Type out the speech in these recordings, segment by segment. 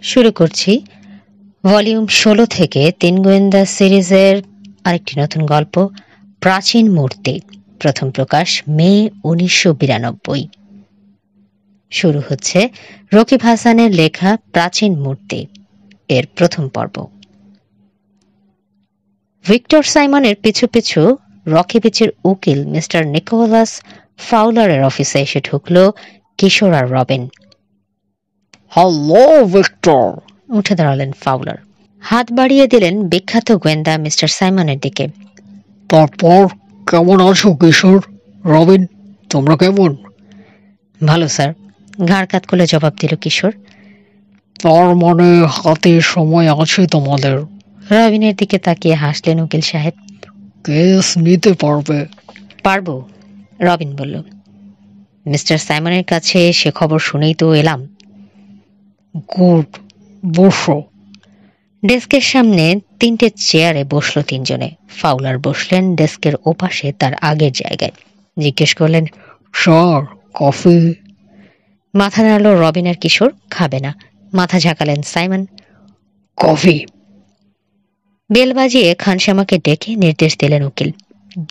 শুরু করছি ভলিউম 16 থেকে 3 গোয়েন্দা সিরিজের আরেকটি নতুন গল্প, প্রাচীন মূর্তি। প্রথম প্রকাশ মে 1992। শুরু হচ্ছে রকিব হাসানের লেখা প্রাচীন মূর্তি এর প্রথম পর্ব। ভিক্টর সাইমনের পিছু পিছু রকি বিচের উকিল মিস্টার নিকোলাস ফাউলারের অফিসে এসে ঢুকল কিশোর আর রবিন। হ্যালো ভিক্টর, উঠে দাঁড়ালেন ফাউলার। হাত বাড়িয়ে দিলেন বিখ্যাত গোয়েন্দা মিস্টার সাইমনের দিকে। তারপর কেমন আছো কিশোর? রবিন, তোমরা কেমন? ভালো স্যার, ঘাড় কাত করে জবাব দিল কিশোর। তার মানে হাতে সময় আছে তোমাদের? রবিনের দিকে তাকিয়ে হাসলেন উকিল সাহেব। কেস নিতে পারবে? পারবো, রবিন বলল। মিস্টার সাইমনের কাছে সে খবর শুনেই তো এলাম। গুড, বসো। ডেস্কের সামনে 3টে চেয়ারে বসলো 3 জনে। ফাউলার বসলেন ডেস্কের ওপাশে তার আগের জায়গায়। জিজ্ঞেস করলেন, স্যার, কফি? মাথা নাড়ল রবিন আর কিশোর। খাবে না। মাথা ঝাঁকালেন সাইমন। কফি। বেল বাজিয়ে খানশ্যামাকে ডেকে নির্দেশ দিলেন উকিল।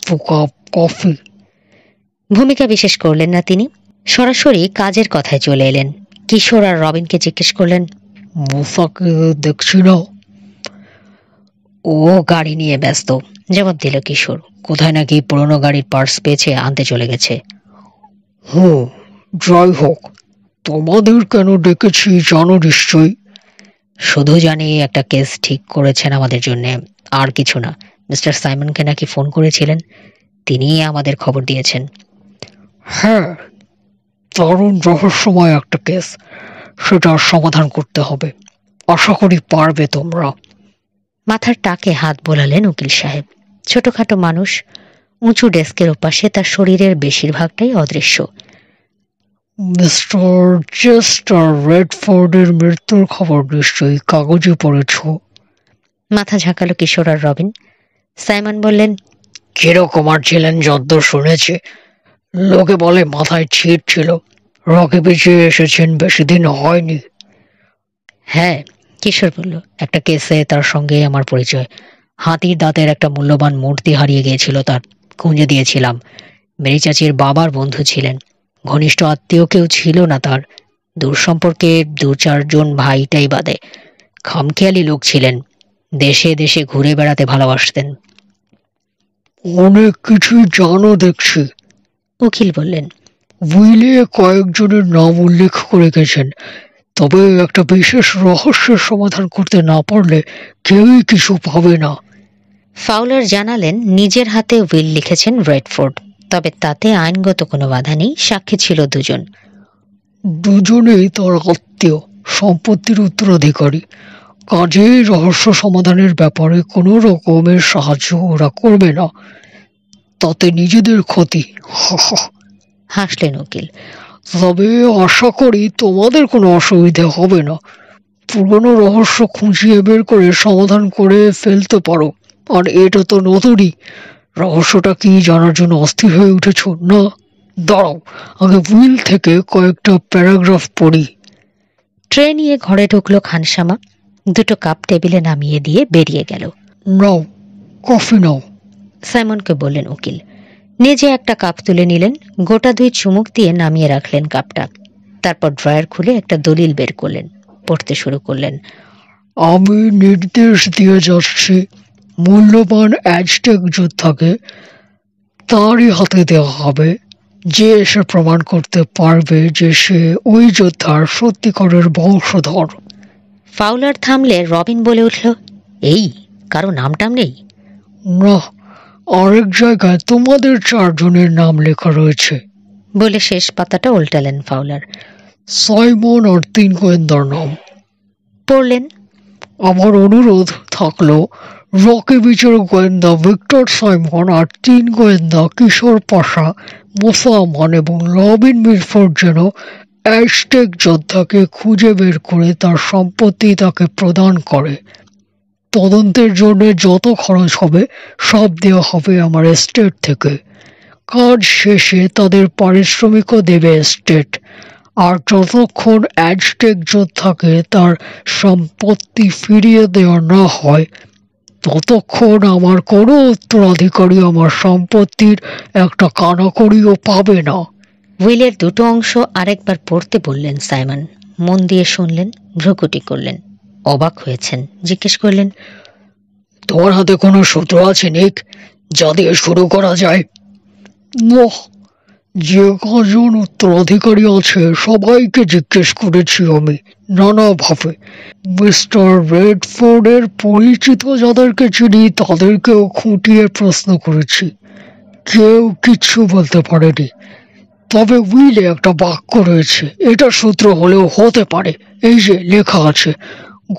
2 কাপ কফি। ভূমিকা বিশেষ করলেন না তিনি, সরাসরি কাজের কথায় চলে এলেন। কিশোর আর রবিনকে জিজ্ঞেস করলেন, মুসাকে দেখছি না? ও গাড়ি নিয়ে ব্যস্ত, জবাব দিল কিশোর। কোথায় নাকি পুরনো গাড়ির পার্টস পেয়েছে, আনতে চলে গেছে। যাই হোক, তোমাদের কেন ডেকেছি জানো নিশ্চয়ই? শুধু জানি একটা কেস ঠিক করেছেন আমাদের জন্য, আর কিছু না। মিস্টার সাইমনকে নাকি ফোন করেছিলেন, তিনি আমাদের খবর দিয়েছেন। হ্যাঁ, দারুণ রহস্যময় একটা কেস, সেটা সমাধান করতে হবে। আশা করি পারবে তোমরা। মাথার টাকে হাত বোলালেন উকিল সাহেব। ছোটখাটো মানুষ, উঁচু ডেস্কের ওপাশে তার শরীরের বেশিরভাগটাই অদৃশ্য। মিস্টার চেস্টার রেডফোর্ডের মৃত্যুর খবর নিশ্চয়ই কাগজে পড়েছ? মাথা ঝাঁকালো কিশোর আর রবিন। সাইমন বললেন, কিরকম আর ছিলেন যদ্দূর শুনেছি? লোকে বলে মাথায় ছিট ছিল। রকি বিচে এসেছেন বেশি দিন হয়নি। হ্যাঁ, কিশোর বলল, একটা কেসে তার সঙ্গে আমার পরিচয়। হাতির দাঁতের একটা মূল্যবান মূর্তি হারিয়ে গিয়েছিল, তার খুঁজে দিয়েছিলাম। মেরি চাচির বাবার বন্ধু ছিলেন, ঘনিষ্ঠ আত্মীয় কেউ ছিল না তার। দূর সম্পর্কে 2-4 জন ভাইটাই বাদে। খামখেয়ালি লোক ছিলেন, দেশে দেশে ঘুরে বেড়াতে ভালোবাসতেন। অনেক কিছুই জানো দেখছি, উকিল বললেন। উইলে কয়েকজনের নাম উল্লেখ করে গেছেন, তবে একটা বিশেষ রহস্যের সমাধান করতে না পারলে কেউই কিছু পাবে না। ফাউলার জানালেন, নিজের হাতে উইল লিখেছেন রেডফোর্ড, তবে তাতে আইনগত কোনো বাধা নেই। সাক্ষী ছিল 2 জন। দুজনেই তার আত্মীয়, সম্পত্তির উত্তরাধিকারী। কাজেই রহস্য সমাধানের ব্যাপারে কোনো রকমের সাহায্য ওরা করবে না, তাতে নিজেদের ক্ষতি। হাসলেন উকিল। তবে আশা করি তোমাদের কোনো অসুবিধা হবে না। পুরনো রহস্য খুঁজিয়ে বের করে সমাধান করে ফেলতে পারো। আর এটা তো নতুনই। রহস্যটা কি জানার জন্য অস্থির হয়ে উঠেছ না? দাঁড়াও, আগে উইল থেকে কয়েকটা প্যারাগ্রাফ পড়ি। ট্রে নিয়ে ঘরে ঢুকলো খানশ্যামা। 2টো কাপ টেবিলে নামিয়ে দিয়ে বেরিয়ে গেল। নাও, কফি নাও, সাইমনকে বললেন উকিল। নিজে একটা কাপ তুলে নিলেন, গোটা 2 চুমুক দিয়ে নামিয়ে রাখলেন কাপটা। তারপর ড্রয়ার খুলে একটা দলিল বের করলেন, পড়তে শুরু করলেন। আমি নির্দেশ দিয়ে যাচ্ছি, মূল্যবান অ্যাজটেক যোদ্ধাকে তারই হাতে দেওয়া হবে, যে এসে প্রমাণ করতে পারবে যে সে ওই যোদ্ধার সত্যিকারের বংশধর। ফাউলার থামলে রবিন বলে উঠল, এই কারো নামটাম নেই? না, আরেক জায়গায় তোমাদের 4 জনের নাম লেখা রয়েছে। বলে শেষ পাতাটা উল্টালেন ফাউলার। সাইমন আর 3 গোয়েন্দার নাম পড়লেন। আমার অনুরোধ থাকলো, রকি বিচের গোয়েন্দা ভিক্টর সাইমন আর 3 গোয়েন্দা কিশোর পাশা, মুসা আমান এবং রবিন মিলফোর্ড যেন অ্যাজটেক যোদ্ধাকে খুঁজে বের করে তার সম্পত্তি তাকে প্রদান করে। তদন্তের জন্য যত খরচ হবে সব দেওয়া হবে আমার এস্টেট থেকে। কাজ শেষে তাদের পারিশ্রমিকও দেবে এস্টেট। আর যতক্ষণ অ্যাজটেক যোদ্ধাকে তার সম্পত্তি ফিরিয়ে দেওয়া না হয় ততক্ষণ আমার কোনো উত্তরাধিকারী আমার সম্পত্তির একটা কানাকড়িও পাবে না। উইলের দুটো অংশ আরেকবার পড়তে বললেন সাইমন। মন দিয়ে শুনলেন, ভ্রুকুটি করলেন। অবাক হয়েছেন, জিজ্ঞেস করলেন, তোমার হাতে কোনো সূত্র আছে নিক, যা দিয়ে শুরু করা যায়? না, যে কজন উত্তরাধিকারী আছে সবাইকে জিজ্ঞেস করেছি আমি নানাভাবে। মিস্টার রেডফোর্ডের পরিচিত যাদেরকে চিনি তাদেরকেও খুঁটিয়ে প্রশ্ন করেছি, কেউ কিচ্ছু বলতে পারেনি। তবে উইলে একটা বাক্য রয়েছে, এটা সূত্র হলেও হতে পারে। এই যে লেখা আছে,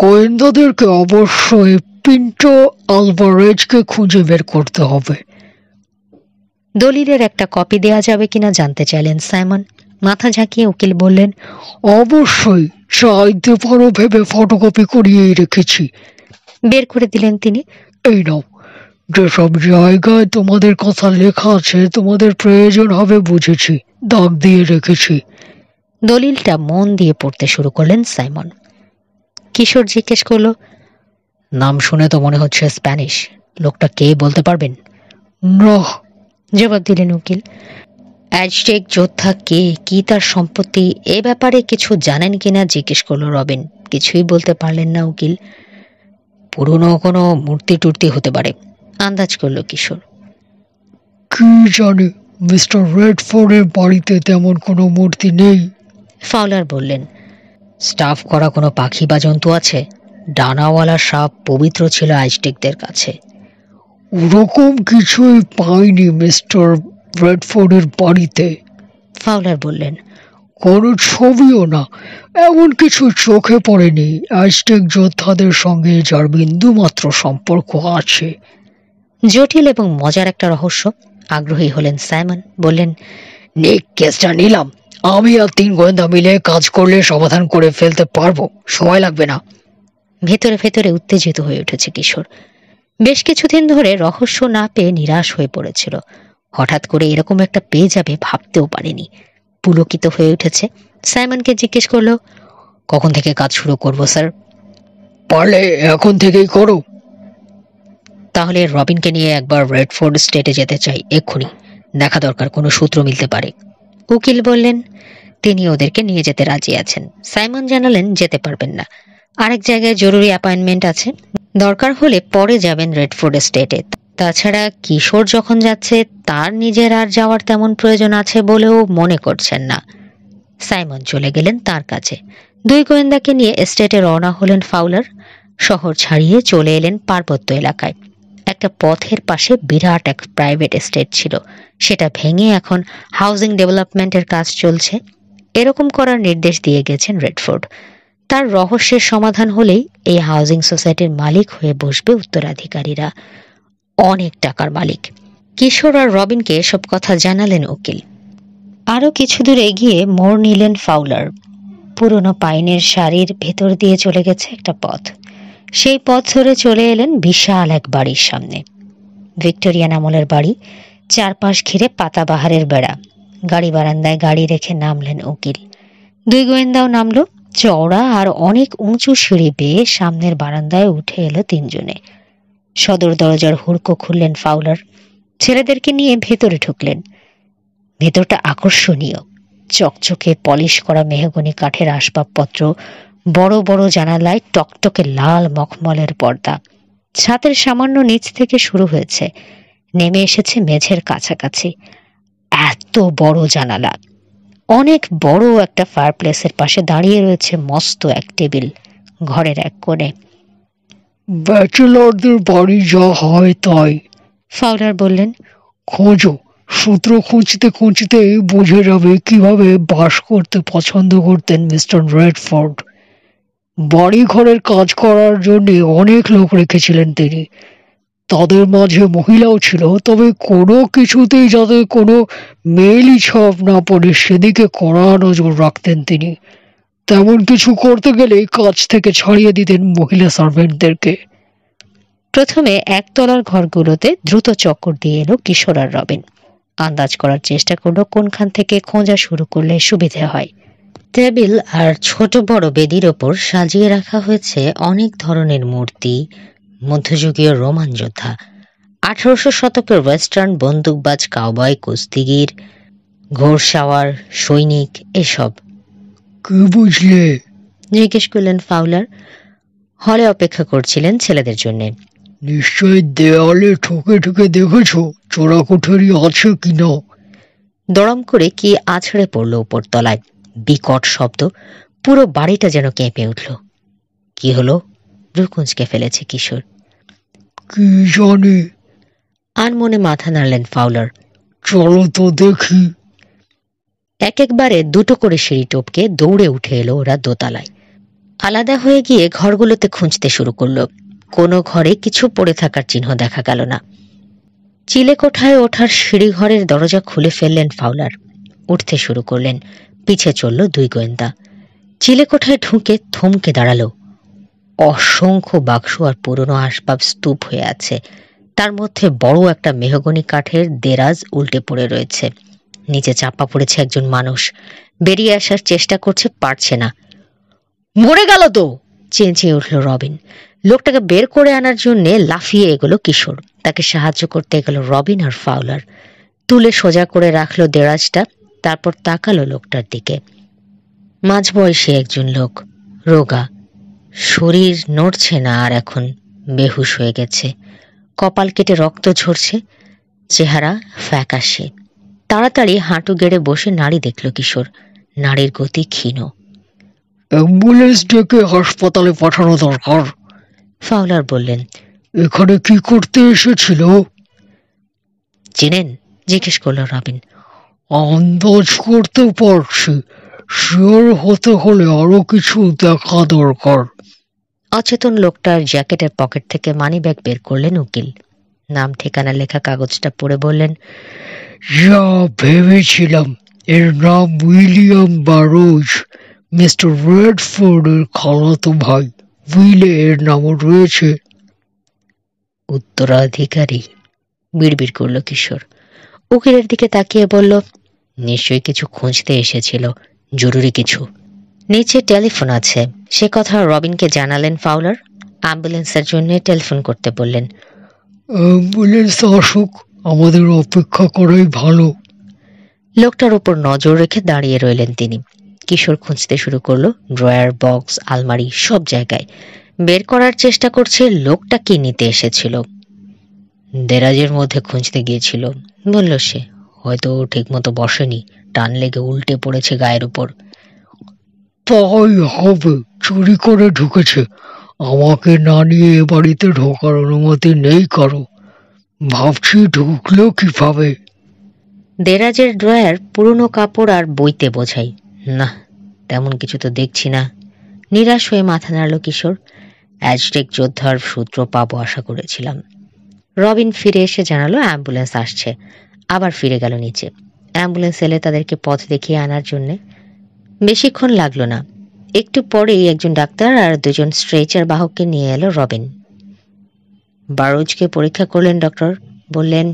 গোয়েন্দাদেরকে অবশ্যই পিন্টো আলভারেজকে খুঁজে বের করতে হবে। দলিলের একটা কপি দেয়া যাবে কিনা জানতে চাইলেন সাইমন। মাথা ঝাঁকিয়ে উকিল বললেন, অবশ্যই, চাইতে পারো ভেবে ফটোকপি করিয়েই রেখেছি। বের করে দিলেন তিনি। এই নাও, যেসব জায়গায় তোমাদের কথা লেখা আছে তোমাদের প্রয়োজন হবে বুঝেছি, দাগ দিয়ে রেখেছি। দলিলটা মন দিয়ে পড়তে শুরু করলেন সাইমন। কিশোর জিজ্ঞেস করলো, নাম শুনে তো মনে হচ্ছে স্প্যানিশ। লোকটা কে বলতে পারবেন? না, জবাব দিলেন উকিল। অ্যাজটেক যোদ্ধা কে, কি তার সম্পত্তি, এ ব্যাপারে কিছু জানেন কিনা জিজ্ঞেস করলো রবিন। কিছুই বলতে পারলেন না উকিল। পুরনো কোনো মূর্তি টুর্তি হতে পারে, আন্দাজ করলো কিশোর। কি জানি, মিস্টার রেডফোর্ডের বাড়িতে তেমন কোনো মূর্তি নেই। ফাউলার বললেন, স্টাফ করা কোনো পাখি বা জন্তু আছে? ডানাওয়ালা সাপ পবিত্র ছিল আইজটেকদের কাছে। ওরকম কিছুই পাইনি মিস্টার রেডফোর্ডের বাড়িতে। ফাউলার বললেন, কোনো ছবিও না, এমন কিছু চোখে পড়েনি অ্যাজটেক যোদ্ধাদের সঙ্গে যার বিন্দুমাত্র সম্পর্ক আছে। জটিল এবং মজার একটা রহস্য। আগ্রহী হলেন সাইমন। বললেন, নিক, কেসটা নিলাম। আমি আর 3 গোয়েন্দা মিলে কাজ করলে সমাধান করে ফেলতে পারবো, সময় লাগবে না। ভেতরে ভেতরে উত্তেজিত হয়ে উঠেছে কিশোর। বেশ কিছুদিন ধরে রহস্য না পেয়ে নিরাশ হয়ে পড়েছিল। হঠাৎ করে এরকম একটা পেয়ে যাবে ভাবতেও পারেনি। পুলকিত হয়ে উঠেছে। সাইমনকে জিজ্ঞেস করলো, কখন থেকে কাজ শুরু করব স্যার? পারলে এখন থেকেই করো। তাহলে রবিনকে নিয়ে একবার রেডফোর্ড স্টেটে যেতে চাই এক্ষুনি। দেখা দরকার, কোনো সূত্র মিলতে পারে। উকিল বললেন, তিনি ওদেরকে নিয়ে যেতে রাজি আছেন। সাইমন জানালেন যেতে পারবেন না, আরেক জায়গায় জরুরি অ্যাপয়েন্টমেন্ট আছে। দরকার হলে পরে যাবেন রেডফোর্ড স্টেটে। তাছাড়া কিশোর যখন যাচ্ছে তার নিজের আর যাওয়ার তেমন প্রয়োজন আছে বলেও মনে করছেন না। সাইমন চলে গেলেন তার কাছে। 2 গোয়েন্দাকে নিয়ে এস্টেটে রওনা হলেন ফাউলার। শহর ছাড়িয়ে চলে এলেন পার্বত্য এলাকায়। একটা পথের পাশে বিরাট এক প্রাইভেট এস্টেট ছিল। সেটা ভেঙে এখন হাউজিং ডেভেলপমেন্টের কাজ চলছে। এরকম করার নির্দেশ দিয়ে গেছেন রেডফোর্ড। তার রহস্যের সমাধান হলেই এই হাউজিং সোসাইটির মালিক হয়ে বসবে উত্তরাধিকারীরা, অনেক টাকার মালিক। কিশোর আর রবিনকে এসব কথা জানালেন উকিল। আরো কিছু দূর এগিয়ে মোড় নিলেন ফাউলার। পুরনো পাইনের সারির ভেতর দিয়ে চলে গেছে একটা পথ। সেই পথ ধরে চলে এলেন বিশাল এক বাড়ির সামনে। ভিক্টোরিয়ান আমলের বাড়ি, চারপাশ ঘিরে পাতাবাহারের বেড়া। গাড়ি বারান্দায় গাড়ি রেখে নামলেন উকিল। 2 গোয়েন্দাও নামলো। চওড়া আর অনেক উঁচু সিঁড়ি বেয়ে সামনের বারান্দায় উঠে এলো 3 জনে। সদর দরজার হুড়কো খুললেন ফাউলার। ছেলেদেরকে নিয়ে ভেতরে ঢুকলেন। ভেতরটা আকর্ষণীয়। চকচকে পলিশ করা মেহগনি কাঠের আসবাবপত্র, বড় বড় জানালায় টকটকে লাল মখমলের পর্দা। ছাদের সামান্য নিচ থেকে শুরু হয়েছে, নেমে এসেছে মেঝের কাছাকাছি। এত বড় জানালা। অনেক বড় একটা ফায়ারপ্লেসের পাশে দাঁড়িয়ে রয়েছে মস্ত এক টেবিল ঘরের এক কোণে। ব্যাচেলরদের বাড়ি যা হয় তাই, ফাউলার বললেন। খোঁজো, সূত্র খুঁজতে খুঁজতে বুঝে যাবে কিভাবে বাস করতে পছন্দ করতেন মিস্টার রেডফোর্ড। বাড়ি ঘরের কাজ করার জন্য অনেক লোক রেখেছিলেন তিনি। তাদের মাঝে মহিলাও ছিল, তবে কোনো কিছুতেই যাতে কোনো মেয়েলি ছাপ না পড়ে সেদিকে কড়া নজর রাখতেন তিনি। তেমন কিছু করতে গেলে কাজ থেকে ছাড়িয়ে দিতেন মহিলা সার্ভেন্টদেরকে। প্রথমে একতলার ঘরগুলোতে দ্রুত চক্কর দিয়ে এলো কিশোর আর রবিন। আন্দাজ করার চেষ্টা করলো কোনখান থেকে খোঁজা শুরু করলে সুবিধে হয়। টেবিল আর ছোট বড় বেদির ওপর সাজিয়ে রাখা হয়েছে অনেক ধরনের মূর্তি, মধ্যযুগীয় রোমান যোদ্ধা, 1800 শতকের ওয়েস্টার্ন বন্দুকবাজ, কাউবয়, কুস্তিগির, ঘোড়সাওয়ার, সৈনিক, এসব। কি বুঝলে? জিজ্ঞেস করলেন ফাউলার। হলে অপেক্ষা করছিলেন ছেলেদের জন্য। নিশ্চয়ই দেওয়ালে ঠুকে ঠুকে দেখেছো চোরাকুঠুরি আছে কিনা। দড়ম করে কি আছড়ে পড়ল উপরতলায়। বিকট শব্দ, পুরো বাড়িটা যেন কেঁপে উঠল। কি হলো? রুকুঞ্জকে ফেলেছে কিশোর। কি জানি। আনমনে মাথা নাড়লেন ফাউলার। চলো তো দেখি। একবারে দুটো করে সিঁড়ি টপকে দৌড়ে উঠে এলো ওরা দোতলায়। আলাদা হয়ে গিয়ে ঘরগুলোতে খুঁজতে শুরু করলো। কোনো ঘরে কিছু পড়ে থাকার চিহ্ন দেখা গেল না। চিলেকোঠায় ওঠার সিঁড়ি ঘরের দরজা খুলে ফেললেন ফাউলার। উঠতে শুরু করলেন। পিছে চলল দুই গোয়েন্দা। চিলেকোঠায় ঢুকে থমকে দাঁড়ালো। অসংখ্য বাক্স আর পুরনো আসবাব স্তূপ হয়ে আছে। তার মধ্যে বড় একটা মেহগনি কাঠের দেরাজ উল্টে পড়ে রয়েছে। নিচে চাপা পড়েছে একজন মানুষ। বেরিয়ে আসার চেষ্টা করছে, পারছে না। মরে গেল তো, চেঁচিয়ে উঠল রবিন। লোকটাকে বের করে আনার জন্য লাফিয়ে এগোলো কিশোর। তাকে সাহায্য করতে গেল রবিন আর ফাউলার। তুলে সোজা করে রাখলো দেরাজটা। তারপর তাকালো লোকটার দিকে। মাঝবয়সী একজন লোক, রোগা, শরীর নড়ছে না আর, এখন বেহুশ হয়ে গেছে। কপাল কেটে রক্ত ঝরছে, চেহারা ফ্যাকাশে। তাড়াতাড়ি হাঁটু গেড়ে বসে নাড়ি দেখল কিশোর। নাড়ির গতি ক্ষীণ। অ্যাম্বুলেন্স ডেকে হাসপাতালে পাঠানো দরকার, ফাউলার বললেন। এখানে কি করতে এসেছিল? চেনেন? জিজ্ঞেস করল রবিন। আন্দাজ করতে পারছি, শিওর হতে হলে আরো কিছু দেখা দরকার। অচেতন লোকটার জ্যাকেটের পকেট থেকে মানিব্যাগ বের করলেন উকিল। নাম ঠিকানা লেখা কাগজটা পড়ে বললেন, যা ভেবেছিলাম। এর নাম উইলিয়াম বারোজ, মিস্টার রেডফোর্ডের খালাতো ভাই। উইলে এর নামও রয়েছে। উত্তরাধিকারী, বিড়বিড় করল কিশোর। উকিলের দিকে তাকিয়ে বলল, নিশ্চয়ই কিছু খুঁজতে এসেছিল, জরুরি কিছু। নিচে টেলিফোন আছে, সে কথা রবিনকে জানালেন ফাউলার। অ্যাম্বুলেন্সের জন্য টেলিফোন করতে বললেন। অ্যাম্বুলেন্স আসুক, আমাদের অপেক্ষা করাই ভালো। লোকটার উপর নজর রেখে দাঁড়িয়ে রইলেন তিনি। কিশোর খুঁজতে শুরু করলো ড্রয়ার, বক্স, আলমারি, সব জায়গায়। বের করার চেষ্টা করছে লোকটা কি নিতে এসেছিল। দেরাজের মধ্যে খুঁজতে গিয়েছিল, বলল সে। হয়তো ঠিক মতো বসেনি, টান লেগে উল্টে পড়েছে গায়ের উপর। তাই হবে, চুরি করে ঢুকেছে। আমাকে না নিয়ে এ বাড়িতে ঢোকার অনুমতি নেই কারো। ভাবছি ঢুকলো কিভাবে। দেরাজের ড্রয়ার পুরনো কাপড় আর বইতে বোঝাই। না, তেমন কিছু তো দেখছি না। নিরাশ হয়ে মাথা নাড়ল কিশোর। অ্যাজটেক যোদ্ধার সূত্র পাবো আশা করেছিলাম। রবিন ফিরে এসে জানালো অ্যাম্বুলেন্স আসছে। আবার ফিরে গেল নিচে। অ্যাম্বুলেন্স এলে তাদেরকে পথ দেখিয়ে আনার জন্য। বেশিক্ষণ লাগলো না। একটু পরেই একজন ডাক্তার আর দুজন স্ট্রেচার বাহককে নিয়ে এলো রবিন। বারোজকে পরীক্ষা করলেন ডক্টর। বললেন,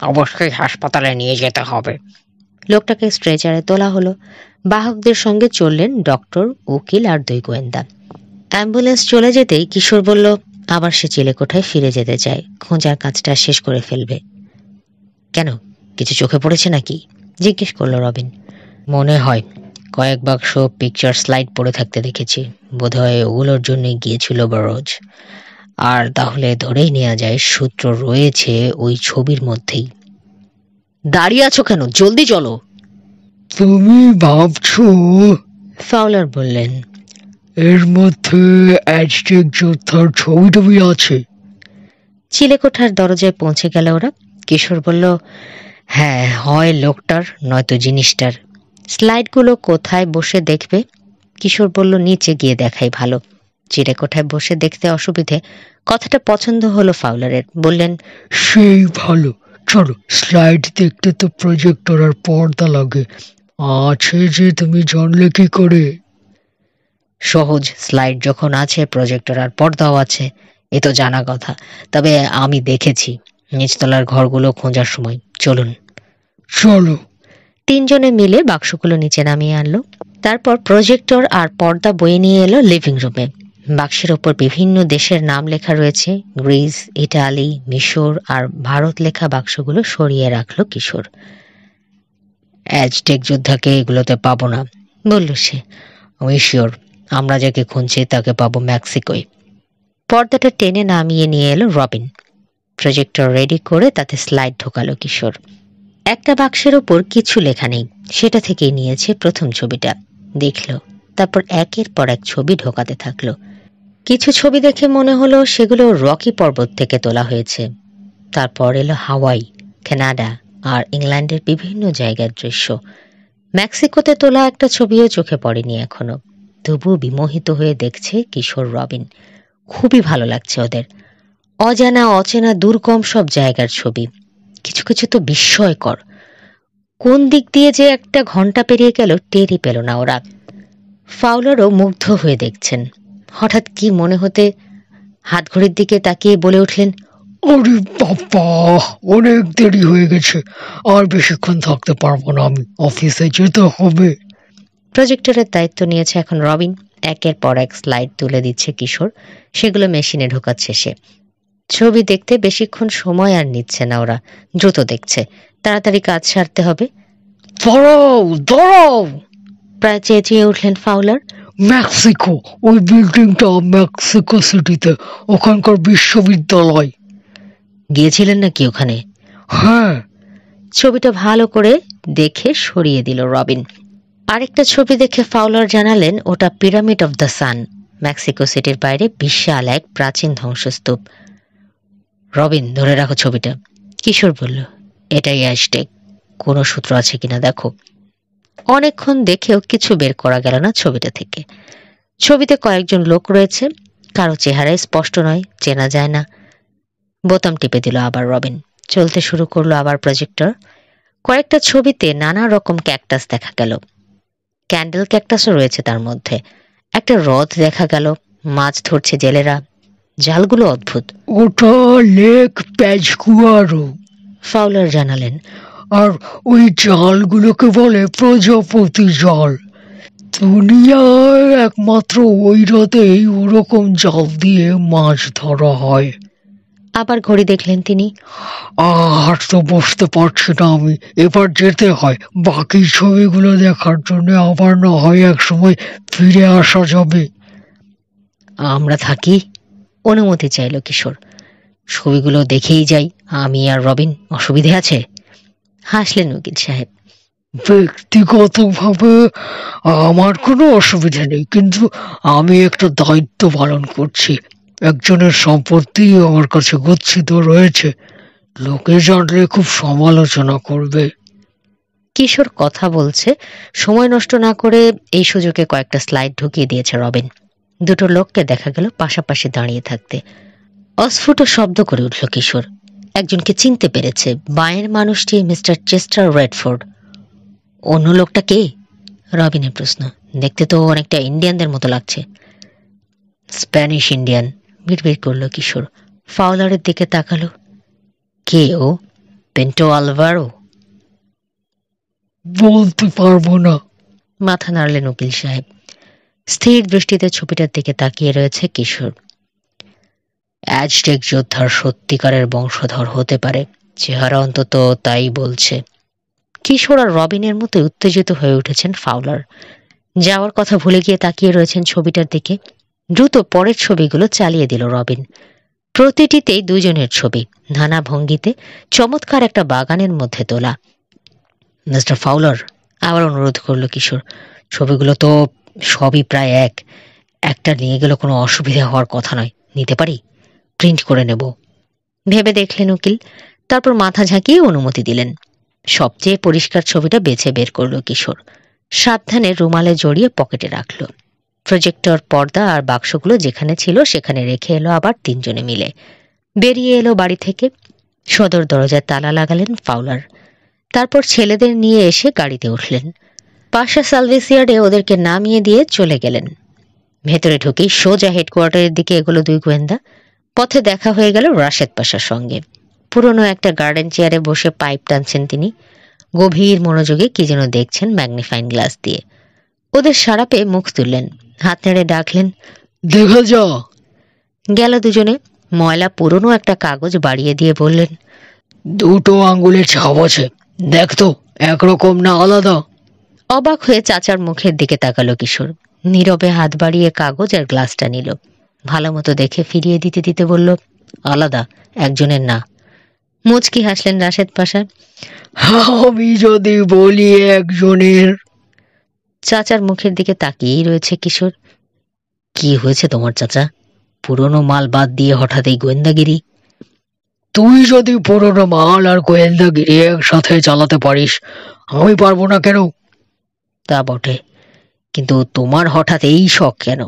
অবশ্যই হাসপাতালে নিয়ে যেতে হবে। লোকটাকে স্ট্রেচারে তোলা হলো। বাহকদের সঙ্গে চললেন ডক্টর, উকিল আর দুই গোয়েন্দা। অ্যাম্বুলেন্স চলে যেতেই কিশোর বলল, আবার সে চিলেকোঠায় ফিরে যেতে চায়। খোঁজার কাজটা শেষ করে ফেলবে। কেন, কিছু চোখে পড়েছে নাকি? জিজ্ঞেস করল রবিন। মনে হয় কয়েক বাক্স পিকচার স্লাইড পড়ে থাকতে দেখেছি। বোধহয় ওগুলোর জন্য গিয়েছিল বারোজ। আর তাহলে ধরেই নেওয়া যায় সূত্র রয়েছে ওই ছবির মধ্যেই। দাঁড়িয়ে আছো কেন? জলদি চলো। তুমি ভাবছো? ফাউলার বললেন, এর মধ্যে অ্যাজটেক যোদ্ধার ছবি টবি আছে? চিলেকোঠার দরজায় পৌঁছে গেল ওরা। কিশোর বলল, হ্যাঁ, হয় লোকটার নয়তো জিনিসটার। স্লাইডগুলো কোথায় বসে দেখবে? কিশোর বলল, নিচে গিয়ে দেখাই ভালো। চিলেকোঠায় বসে দেখতে অসুবিধে। কথাটা পছন্দ হলো ফাউলারের। বললেন, সেই ভালো, চলো। স্লাইড দেখতে তো প্রজেক্টর আর পর্দা লাগে। আছে যে, তুমি জানলে কি করে? সহজ, স্লাইড যখন আছে, প্রজেক্টর আর পর্দাও আছে, এ তো জানা কথা। তবে আমি দেখেছি নিচতলার ঘরগুলো খোঁজার সময়। চলুন। চলো। তিনজনে মিলে বাক্সগুলো নিচে নামিয়ে আনলো। তারপর প্রজেক্টর আর পর্দা বয়ে নিয়ে এলো লিভিং রুমে। বাক্সের ওপর বিভিন্ন দেশের নাম লেখা রয়েছে, গ্রিস, ইটালি, মিশর আর ভারত লেখা বাক্সগুলো সরিয়ে রাখলো কিশোর। অ্যাজটেক যোদ্ধাকে এগুলোতে পাবো না, বলল সে। আমি শিওর আমরা যাকে খুঁজছি তাকে পাবো মেক্সিকোয়। পর্দাটা টেনে নামিয়ে নিয়ে এলো রবিন। প্রজেক্টর রেডি করে তাতে স্লাইড ঢোকালো কিশোর। একটা বাক্সের ওপর কিছু লেখা নেই, সেটা থেকেই নিয়েছে প্রথম ছবিটা। দেখলো, তারপর একের পর এক ছবি ঢোকাতে থাকলো। কিছু ছবি দেখে মনে হলো সেগুলো রকি পর্বত থেকে তোলা হয়েছে। তারপর এলো হাওয়াই, কানাডা আর ইংল্যান্ডের বিভিন্ন জায়গার দৃশ্য। মেক্সিকোতে তোলা একটা ছবিও চোখে পড়েনি এখনো। তবুও বিমোহিত হয়ে দেখছে কিশোর রবিন। খুবই ভালো লাগছে ওদের। অজানা অচেনা দুর্গম সব জায়গার ছবি, কিছু কিছু তো বিস্ময়কর। কোন দিক দিয়ে যে একটা ঘন্টা পেরিয়ে গেল টেরই পেল না ওরা। ফাউলারও মুগ্ধ হয়ে দেখছেন। হঠাৎ কি মনে হতে হাতঘড়ির দিকে তাকিয়ে বলে উঠলেন, আরে বাবা, অনেক দেরি হয়ে গেছে, আর বেশিক্ষণ থাকতে পারবো না, আমি অফিসে যেতে হবে। প্রজেক্টরের দায়িত্ব নিয়েছে এখন রবিন। একের পর এক স্লাইড তুলে দিচ্ছে কিশোর, সেগুলো মেশিনে ঢোকাচ্ছে সে। ছবি দেখতে বেশিক্ষণ সময় আর নিচ্ছে না ওরা, দ্রুত দেখছে, তাড়াতাড়ি কাজ সারতে হবে। দাঁড়াও দাঁড়াও, প্রায় চেঁচিয়ে উঠলেন ফাউলার। মেক্সিকো, ওই বিল্ডিংটা মেক্সিকো সিটিতে, ওখানকার বিশ্ববিদ্যালয়। গিয়েছিলেন নাকি ওখানে? হ্যাঁ। ছবিটা ভালো করে দেখে সরিয়ে দিল রবিন। আরেকটা ছবি দেখে ফাউলার জানালেন ওটা pyramid of the sun, Mexico সিটির বাইরে বিশাল এক প্রাচীন ধ্বংসস্তূপ। রবিন, ধরে রাখো ছবিটা, কিশোর বলল। এটাই অ্যাজটেক, কোনো সূত্র আছে কিনা দেখো। অনেকক্ষণ দেখেও কিছু বের করা গেল না ছবিটা থেকে। ছবিতে কয়েকজন লোক রয়েছে, কারো চেহারায় স্পষ্ট নয়, চেনা যায় না। বোতাম টিপে দিল আবার রবিন। চলতে শুরু করলো আবার প্রজেক্টর। কয়েকটা ছবিতে নানা রকম ক্যাকটাস দেখা গেল। ক্যান্ডেল ক্যাকটাসও রয়েছে তার মধ্যে। একটা হ্রদ দেখা গেল, মাছ ধরছে জেলেরা, জালগুলো অদ্ভুত। ওটা লেক প্যাজকুয়ারো, ফাউলার জানালেন। আর ওই জালগুলোকে বলে প্রজাপতি জাল। দুনিয়ায় একমাত্র ওই হ্রদেই ওরকম জাল দিয়ে মাছ ধরা হয়। আবার ঘড়ি দেখলেন তিনি। আর তো বসতে পারছি না আমি, এবার যেতে হয়। বাকি ছবিগুলো দেখার জন্য আবার না হয় এক সময় ফিরে আসা যাবে। আমরা থাকি, অনুমতি চাইল কিশোর। ছবিগুলো দেখেই যাই আমি আর রবিন, অসুবিধে আছে? হাসলেন উকিল সাহেব। ব্যক্তিগতভাবে আমার কোনো অসুবিধা নেই, কিন্তু আমি একটা দায়িত্ব পালন করছি। একজনের সম্পত্তি আমার কাছে গচ্ছিত রয়েছে, লোকে জানলে খুব সমালোচনা করবে। কিশোর কথা বলছে, সময় নষ্ট না করে এই সুযোগে কয়েকটা স্লাইড ঢুকিয়ে দিয়েছে রবিন। দুটো লোককে দেখা গেল পাশাপাশি দাঁড়িয়ে থাকতে। অস্ফুট শব্দ করে উঠল কিশোর। একজনকে চিনতে পেরেছে, বাঁয়ের মানুষটি মিস্টার চেস্টার রেডফোর্ড। অন্য লোকটা কে? রবিনের প্রশ্ন। দেখতে তো অনেকটা ইন্ডিয়ানদের মতো লাগছে। স্প্যানিশ ইন্ডিয়ান, বিড়বিড় করল কিশোর। ফাউলারের দিকে তাকালো। কে ও? পেন্টো আলভারো? বলতে পারবো না, মাথা নাড়লেন উকিল সাহেব। স্থির দৃষ্টিতে ছবিটার দিকে তাকিয়ে রয়েছে কিশোর। অ্যাজটেক যোদ্ধার সত্যিকারের বংশধর হতে পারে, চেহারা অন্তত তাই বলছে। কিশোর আর রবিনের মতো উত্তেজিত হয়ে উঠেছেন ফাউলার। যাওয়ার কথা ভুলে গিয়ে তাকিয়ে রয়েছেন ছবিটার দিকে। দ্রুত পরের ছবিগুলো চালিয়ে দিল রবিন। প্রতিটিতেই দুজনের ছবি, নানা ভঙ্গিতে, চমৎকার একটা বাগানের মধ্যে তোলা। মিস্টার ফাউলার, আবার অনুরোধ করলো কিশোর, ছবিগুলো তো সবই প্রায় এক, একটা নিয়ে গেলে কোনো অসুবিধা হওয়ার কথা নয়, নিতে পারি? প্রিন্ট করে নেব। ভেবে দেখলেন উকিল, তারপর মাথা ঝাঁকিয়ে অনুমতি দিলেন। সবচেয়ে পরিষ্কার ছবিটা বেছে বের করলো কিশোর। সাবধানে রুমালে জড়িয়ে পকেটে রাখলো। প্রজেক্টর, পর্দা আর বাক্সগুলো যেখানে ছিল সেখানে রেখে এলো আবার তিনজনে মিলে। বেরিয়ে এলো বাড়ি থেকে। সদর দরজায় তালা লাগালেন ফাউলার। তারপর ছেলেদের নিয়ে এসে গাড়িতে উঠলেন। পাশা সার্ভিস ইয়ার্ডে ওদেরকে নামিয়ে দিয়ে চলে গেলেন। ভেতরে ঢুকেই সোজা হেডকোয়ার্টারের দিকে এগুলো দুই গোয়েন্দা। পথে দেখা হয়ে গেল রাশেদ পাশার সঙ্গে। পুরনো একটা গার্ডেন চেয়ারে বসে পাইপ টানছেন তিনি। গভীর মনোযোগে কি যেন দেখছেন ম্যাগনিফাইং গ্লাস দিয়ে। ওদের সাড়া পেয়ে মুখ তুললেন, হাত নেড়ে ডাকলেন, দেখা যা। গেল দুজনে। ময়লা পুরনো একটা কাগজ বাড়িয়ে দিয়ে বললেন, দুটো আঙ্গুলের ছাপ আছে, দেখ তো একরকম না আলাদা? অবাক হয়ে চাচার মুখের দিকে তাকালো কিশোর। নীরবে হাত বাড়িয়ে কাগজ আর গ্লাসটা নিল। ভালো মতো দেখে ফিরিয়ে দিতে দিতে বলল, আলাদা, একজনের না। মুচকি হাসলেন রাশেদ পাশা। আমি যদি বলি একজনের? চাচার মুখের দিকে তাকিয়েই রয়েছে কিশোর। কি হয়েছে তোমার চাচা? পুরনো মাল বাদ দিয়ে হঠাৎ এই গোয়েন্দাগিরি? তুই যদি পুরোনো মাল আর গোয়েন্দাগিরি একসাথে চালাতে পারিস, আমি পারবো না কেন? তা বটে, কিন্তু তোমার হঠাৎ এই শখ কেন?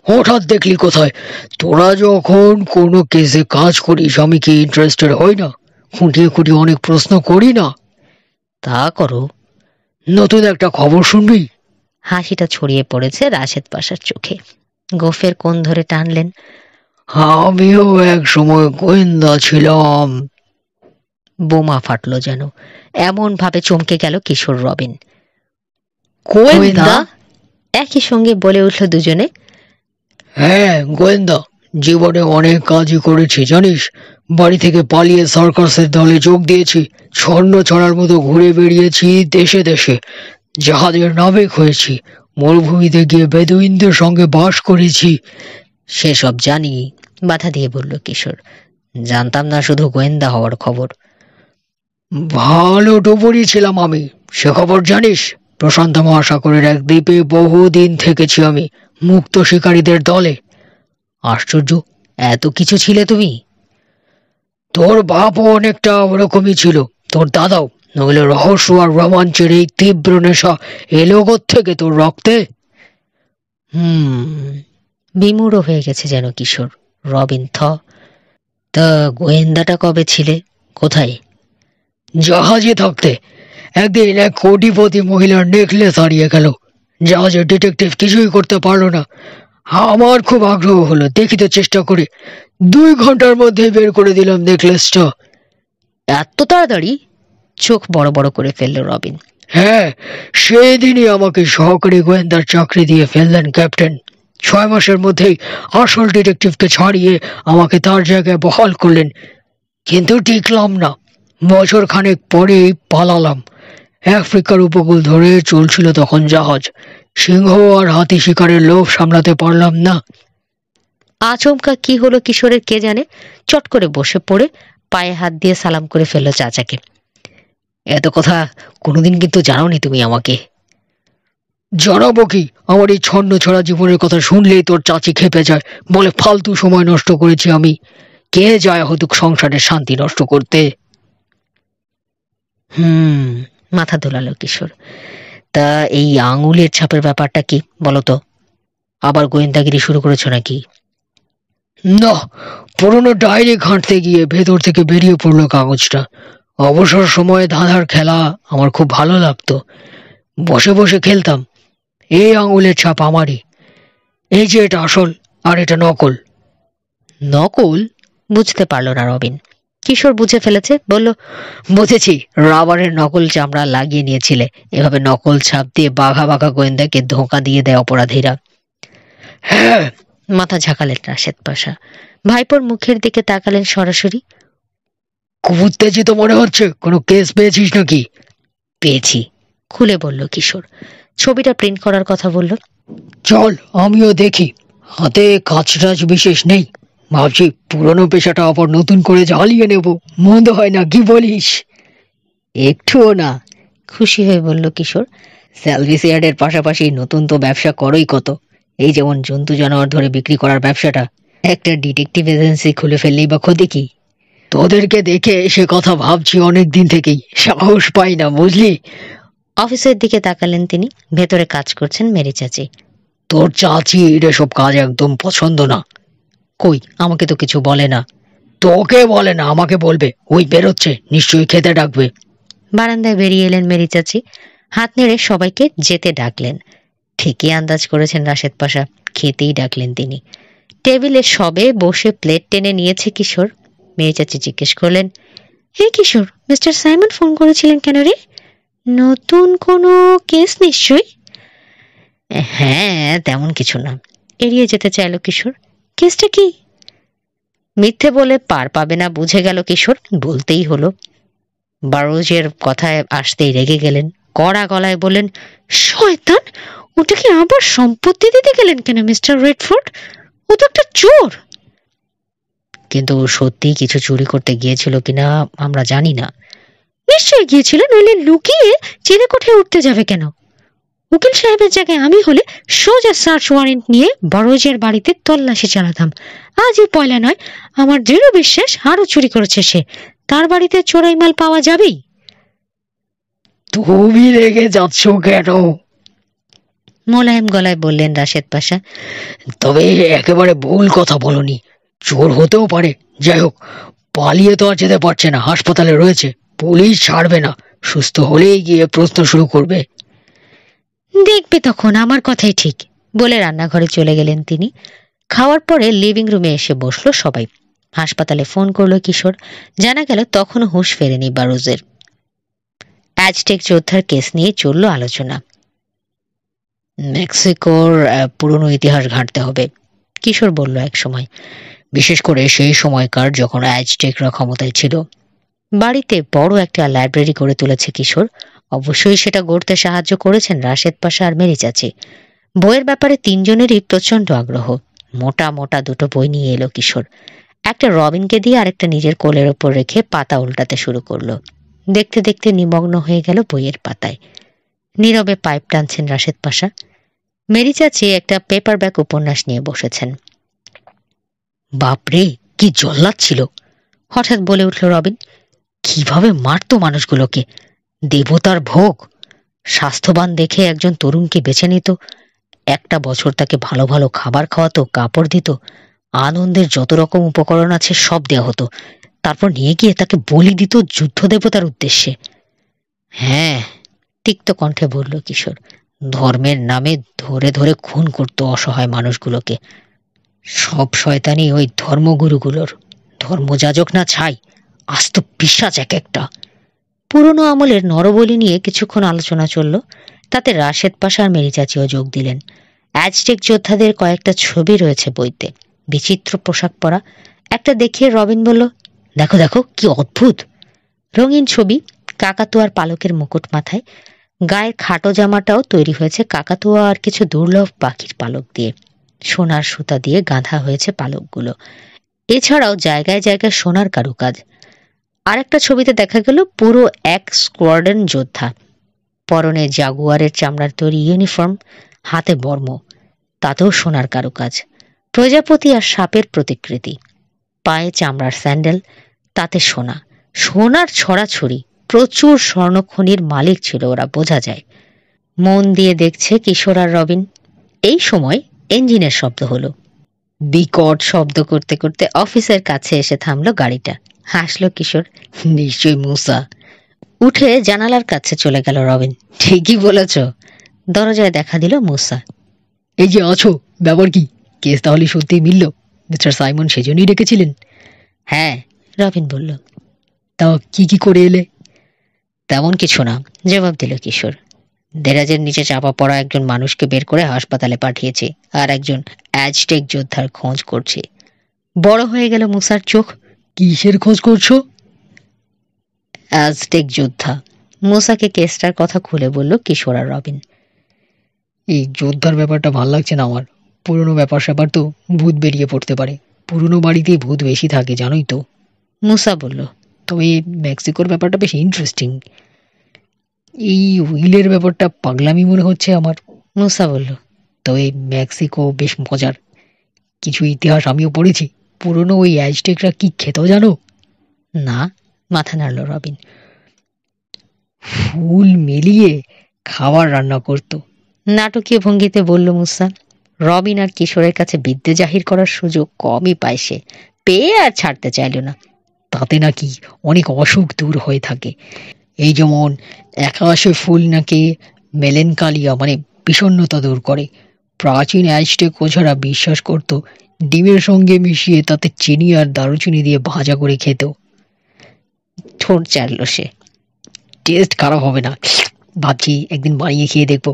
হঠাৎ দেখলি কোথায়? তোরা যখন কোনো কেসে কাজ করিস আমি কি ইন্টারেস্টেড হই না? খুঁটিয়ে খুঁটিয়ে অনেক প্রশ্ন করি না? তা করো। নতুন একটা খবর শুনবি? হাসিটা ছড়িয়ে পড়েছে রাশেদ পাশার চোখে। গোফের কোণ ধরে টানলেন। আমিও এক সময় গোয়েন্দা ছিলাম। বোমা ফাটলো যেন, এমন ভাবে চমকে গেল কিশোর রবিন। গোয়েন্দা? একই সঙ্গে বলে উঠল দুজনে। হ্যাঁ, গোয়েন্দা। জীবনে অনেক কাজই করেছি জানিস। বাড়ি থেকে পালিয়ে সার্কাসের দলে যোগ দিয়েছি, ছন্ন ছড়ার মতো ঘুরে বেরিয়েছি দেশে দেশে, জাহাজের নাবিক হয়েছি, মরুভূমিতে গিয়ে বেদুইনদের সঙ্গে বাস করেছি। সেসব জানি, বাধা দিয়ে বলল কিশোর। জানতাম না শুধু গোয়েন্দা হওয়ার খবর। ভালো ডুবুরি ছিলাম আমি, সে খবর জানিস? প্রশান্ত মহাসাগরের এক দ্বীপে বহুদিন থেকেছি আমি, মুক্ত শিকারীদের দলে। আশ্চর্য, এত কিছু ছিলে তুমি? তোর বাপও অনেকটা ওরকমই ছিল, তোর দাদাও। নইলে রহস্য আর রোমাঞ্চের এই তীব্র নেশা এলো থেকে তোর রক্তে? বিমূঢ় হয়ে গেছে যেন কিশোর। রবিন তা গোয়েন্দাটা কবে ছিলে, কোথায়? জাহাজে থাকতে একদিন এক কোটিপতি মহিলার নেকলেস হারিয়ে গেল। জাহাজের ডিটেকটিভ কিছুই করতে পারলো না। আমার খুব আগ্রহ হলো, দেখিতে চেষ্টা করে 2 ঘন্টার মধ্যে বের করে দিলাম নেকলেসটা। এত তাড়াতাড়ি? চোখ বড় বড় করে ফেলল রবিন। হ্যাঁ, সেদিনই আমাকে সহকারী গোয়েন্দার চাকরি দিয়ে ফেললেন ক্যাপ্টেন। 6 মাসের মধ্যেই আসল ডিটেকটিভকে ছাড়িয়ে আমাকে তার জায়গায় বহাল করলেন। কিন্তু টিকলাম না, বছর খানেক পরেই পালালাম। আফ্রিকার উপকূল ধরে চলছিল তখন জাহাজ। সিংহ আর হাতি শিকারের লোভ সামলাতে পারলাম না। আচমকা কি হলো কিশোরের কে জানে, চট করে বসে পড়ে পায়ে হাত দিয়ে সালাম করে ফেলল চাচাকে। এত কথা কোনোদিন কিন্তু জানোনি তুমি আমাকে। জানাবো কি? আমার এই ছন্ন ছড়া জীবনের কথা শুনলেই তোর চাচি খেপে যায়, বলে ফালতু সময় নষ্ট করেছি আমি। কে যায় হয়তো সংসারের শান্তি নষ্ট করতে? মাথা দোলালো কিশোর। তা এই আঙুলের ছাপের ব্যাপারটা কি বলো তো? আবার গোয়েন্দাগিরি শুরু করেছো নাকি? না, পুরোনো ডায়েরি ঘাঁটতে গিয়ে ভেতর থেকে বেরিয়ে পড়লো কাগজটা। অবসর সময়ে ধাঁধার খেলা আমার খুব ভালো লাগতো, বসে বসে খেলতাম। এই আঙুলের ছাপ আমারই। এই যে এটা আসল আর এটা নকল। নকল? বুঝতে পারলো না রবিন। কিশোর বুঝে ফেলেছে, বলল, বুঝেছি, রাবারের নকল চামড়া লাগিয়ে নিয়েছিলে, এভাবে নকল ছাপ দিয়ে বাঘা বাঘা গোয়েন্দাকে ধোঁকা দিয়ে দেয় অপরাধীরা। হ্যাঁ। মাথা ঝাঁকালেন রাশেদ পাশা। ভাইপোর মুখের দিকে তাকালেন সরাসরি। খুব উত্তেজিত মনে হচ্ছে, কোনো কেস পেয়েছিস নাকি? পেয়েছি, খুলে বলল কিশোর। ছবিটা প্রিন্ট করার কথা বলল। চল আমিও দেখি। হাতে কাজ টাজ বিশেষ নেই, ভাবছি পুরনো পেশাটা আবার নতুন করে জ্বালিয়ে নেব। মন্দ হয় না, কি বলিস? একটুও না, খুশি হয়ে বলল কিশোর। স্যালভিস ইয়ার্ডের পাশাপাশি নতুন তো ব্যবসা করোই কত। এই যেমন জন্তু জানোয়ার ধরে বিক্রি করার ব্যবসাটা, একটা ডিটেকটিভ এজেন্সি খুলে ফেললেই বা ক্ষতি কি? তোদেরকে দেখে সে কথা ভাবছি অনেক দিন থেকেই, সাহস পাই না বুঝলি। অফিসের দিকে তাকালেন তিনি। ভেতরে কাজ করছেন মেরি চাচি। তোর চাচির এসব কাজ একদম পছন্দ না। কই, আমাকে তো কিছু বলে না। তোকে বলে না, আমাকে বলবে। ওই বেরোচ্ছে, নিশ্চয়ই খেতে ডাকবে। বারান্দায় বেরিয়ে এলেন মেরি চাচি। হাত নেড়ে সবাইকে যেতে ডাকলেন। ঠিকই আন্দাজ করেছেন রাশেদ পাশা, খেতেই ডাকলেন তিনি। টেবিলে সবে বসে প্লেট টেনে নিয়েছে কিশোর। মেরি চাচি জিজ্ঞেস করলেন, হে কিশোর, মিস্টার সাইমন ফোন করেছিলেন কেন রে? নতুন কোনো কেস নিশ্চয়ই? হ্যাঁ, তেমন কিছু না, এড়িয়ে যেতে চাইল কিশোর। কেসটা কি? মিথ্যে বলে পার পাবে না বুঝে গেল কিশোর, বলতেই হলো। বারোজের কথায় আসতেই রেগে গেলেন, কড়া গলায় বললেন, শয়তান, ওটাকে আবার সম্পত্তি দিতে গেলেন কেন মিস্টার রেডফোর্ড? ও তো একটা চোর। কিন্তু সত্যি কিছু চুরি করতে গিয়েছিল কিনা আমরা জানি না। নিশ্চয়ই গিয়েছিল, নইলে লুকিয়ে চিলে কোঠে উঠতে যাবে কেন? উকিল সাহেবের জায়গায় আমি হলে সোজা সার্চ ওয়ারেন্ট নিয়ে বড়জের বাড়িতে তল্লাশি চালাতাম। আজই পয়লা নয়, আমার দৃঢ় বিশ্বাস আরো চুরি করেছে সে। তার বাড়িতে চোরাই মাল পাওয়া যাবেই। তুমি রেগে যাচ্ছ কেন? মোলায়েম গলায় বললেন রাশেদ পাশা। তবে একেবারে ভুল কথা বলনি, চোর হতেও পারে। যাই হোক, পালিয়ে তো আর যেতে পারছে না, হাসপাতালে রয়েছে, পুলিশ ছাড়বে না, সুস্থ হলেই গিয়ে প্রশ্ন শুরু করবে। দেখবে তখন আমার কথাই ঠিক, বলে রান্নাঘরে চলে গেলেন তিনি। খাওয়ার পরে লিভিং রুমে এসে বসলো সবাই। হাসপাতালে ফোন করলো কিশোর। জানা গেল তখনও হুঁশ ফেরেনি বারুজের। অ্যাজটেক যোদ্ধার কেস নিয়ে চলল আলোচনা। মেক্সিকোর পুরনো ইতিহাস ঘাঁটতে হবে, কিশোর বলল এক সময়, বিশেষ করে সেই সময়কার যখন অ্যাজটেকরা ক্ষমতায় ছিল। বাড়িতে বড় একটা লাইব্রেরি করে তুলেছে কিশোর। অবশ্যই সেটা গড়তে সাহায্য করেছেন রাশেদ পাশা আর মেরি চাচি। বইয়ের ব্যাপারে তিনজনেরই প্রচন্ড আগ্রহ। মোটা মোটা দুটো বই নিয়ে এলো কিশোর। একটা রবিনকে দিয়ে আরেকটা নিজের কোলের ওপর রেখে পাতা উল্টাতে শুরু করলো। দেখতে দেখতে নিমগ্ন হয়ে গেল বইয়ের পাতায়। নীরবে পাইপ টানছেন রাশেদ পাশা। মেরি চাচি একটা পেপার ব্যাক উপন্যাস নিয়ে বসেছেন। বাপরে, কি জল্লাদ ছিল! হঠাৎ বলে উঠল রবিন। কিভাবে মারতো মানুষগুলোকে! দেবতার ভোগ! স্বাস্থ্যবান দেখে একজন তরুণকে বেছে নিত, একটা বছর তাকে ভালো ভালো খাবার খাওয়াতো, কাপড় দিত, আনন্দের যত রকম উপকরণ আছে সব দেওয়া হতো, তারপর নিয়ে গিয়ে তাকে বলি দিত যুদ্ধ দেবতার উদ্দেশ্যে। হ্যাঁ, তিক্ত কণ্ঠে বলল কিশোর। ধর্মের নামে ধরে ধরে খুন করতো অসহায় মানুষগুলোকে। সব শয়তানি ওই ধর্মগুরুগুলোর। ধর্মযাজক না ছাই, আস্ত পিশাচ এক একটা। পুরনো আমলের নরবলি নিয়ে কিছুক্ষণ আলোচনা চলল। তাতে রাশেদ পাশা আর মেরি চাচিও যোগ দিলেন। অ্যাজটেক যোদ্ধাদের কয়েকটা ছবি রয়েছে বইতে, বিচিত্র পোশাক পরা। একটা দেখিয়ে রবিন বলল, দেখো দেখো, কি অদ্ভুত! রঙিন ছবি, কাকাতুয়ার পালকের মুকুট মাথায়। গায়ের খাটো জামাটাও তৈরি হয়েছে কাকাতুয়া আর কিছু দুর্লভ পাখির পালক দিয়ে। সোনার সুতা দিয়ে গাঁথা হয়েছে পালকগুলো। এছাড়াও জায়গায় জায়গায় সোনার কারুকাজ। আরেকটা ছবিতে দেখা গেল পুরো এক স্কোয়াড্রন যোদ্ধা, পরনে জাগুয়ারের চামড়ার তৈরি ইউনিফর্ম, হাতে বর্ম, তাতেও সোনার কারুকাজ। প্রজাপতি আর সাপের প্রতিকৃতি, পায়ে চামড়ার স্যান্ডেল, তাতে সোনা। সোনার ছড়াছড়ি, প্রচুর স্বর্ণখনির মালিক ছিল ওরা, বোঝা যায়। মন দিয়ে দেখছে কিশোর আর রবিন। এই সময় ইঞ্জিনের শব্দ হলো। বিকট শব্দ করতে করতে অফিসের কাছে এসে থামলো গাড়িটা। হাসলো কিশোর, নিশ্চয়ই মূসা। উঠে জানালার কাছে চলে গেল রবিন। ঠিকই বলেছ। দরজায় দেখা দিল মূসা। এই যে আছো, ব্যাপার কি? কেস তাহলে সত্যিই মিলল? মিস্টার সাইমন সেজন্যই ডেকেছিলেন? হ্যাঁ, রবিন বলল। তা কি কি করে এলে? তেমন কিছু না, জবাব দিল কিশোর। দেরাজের নিচে চাপা পড়া একজন মানুষকে বের করে হাসপাতালে পাঠিয়েছে, আর একজন অ্যাজটেক যোদ্ধার খোঁজ করছে। বড় হয়ে গেল মূসার চোখ। কিসের খোঁজ করছো? অ্যাজটেক যোদ্ধা। মূসাকে কেসটার কথা খুলে বলল কিশোর আর রবিন। এই যোদ্ধার ব্যাপারটা ভাল লাগছে না আমার। পুরনো ব্যাপার স্যাপার তো, ভূত বেরিয়ে পড়তে পারে। পুরনো বাড়িতে ভূত বেশি থাকে, জানোই তো। মূসা বলল। তবে মেক্সিকোর ব্যাপারটা বেশ ইন্টারেস্টিং। এই হুইলের ব্যাপারটা পাগলামি মনে হচ্ছে আমার। মূসা বলল। তবে মেক্সিকো বেশ মজার। কিছু ইতিহাস আমিও পড়েছি। পুরনো ওই অ্যাজটেকরা কি খেত জানো? না, মাথা নাড়ল রবিন। ফুল মিলিয়ে খাবার রান্না করতো। নাটকীয় ভঙ্গিতে বলল মূসা। রবিন আর কিশোরের কাছে বিদ্যে জাহির করার সুযোগ কমই পায় সে, পেয়ে আর ছাড়তে চাইল না। তাতে নাকি অনেক অসুখ দূর হয়ে থাকে। এই যেমন একাশে ফুল নাকি মেলেনকালিয়া মানে বিষণ্ণতা দূর করে। প্রাচীন অ্যাজটেক ওঝারা বিশ্বাস করত ডিমের সঙ্গে মিশিয়ে তাতে চিনি আর দারুচিনি দিয়ে ভাজা করে খেত। ঠোঁট চাটল সে। টেস্ট খারাপ হবে না, ভাবছি একদিন বানিয়ে খেয়ে দেখবো।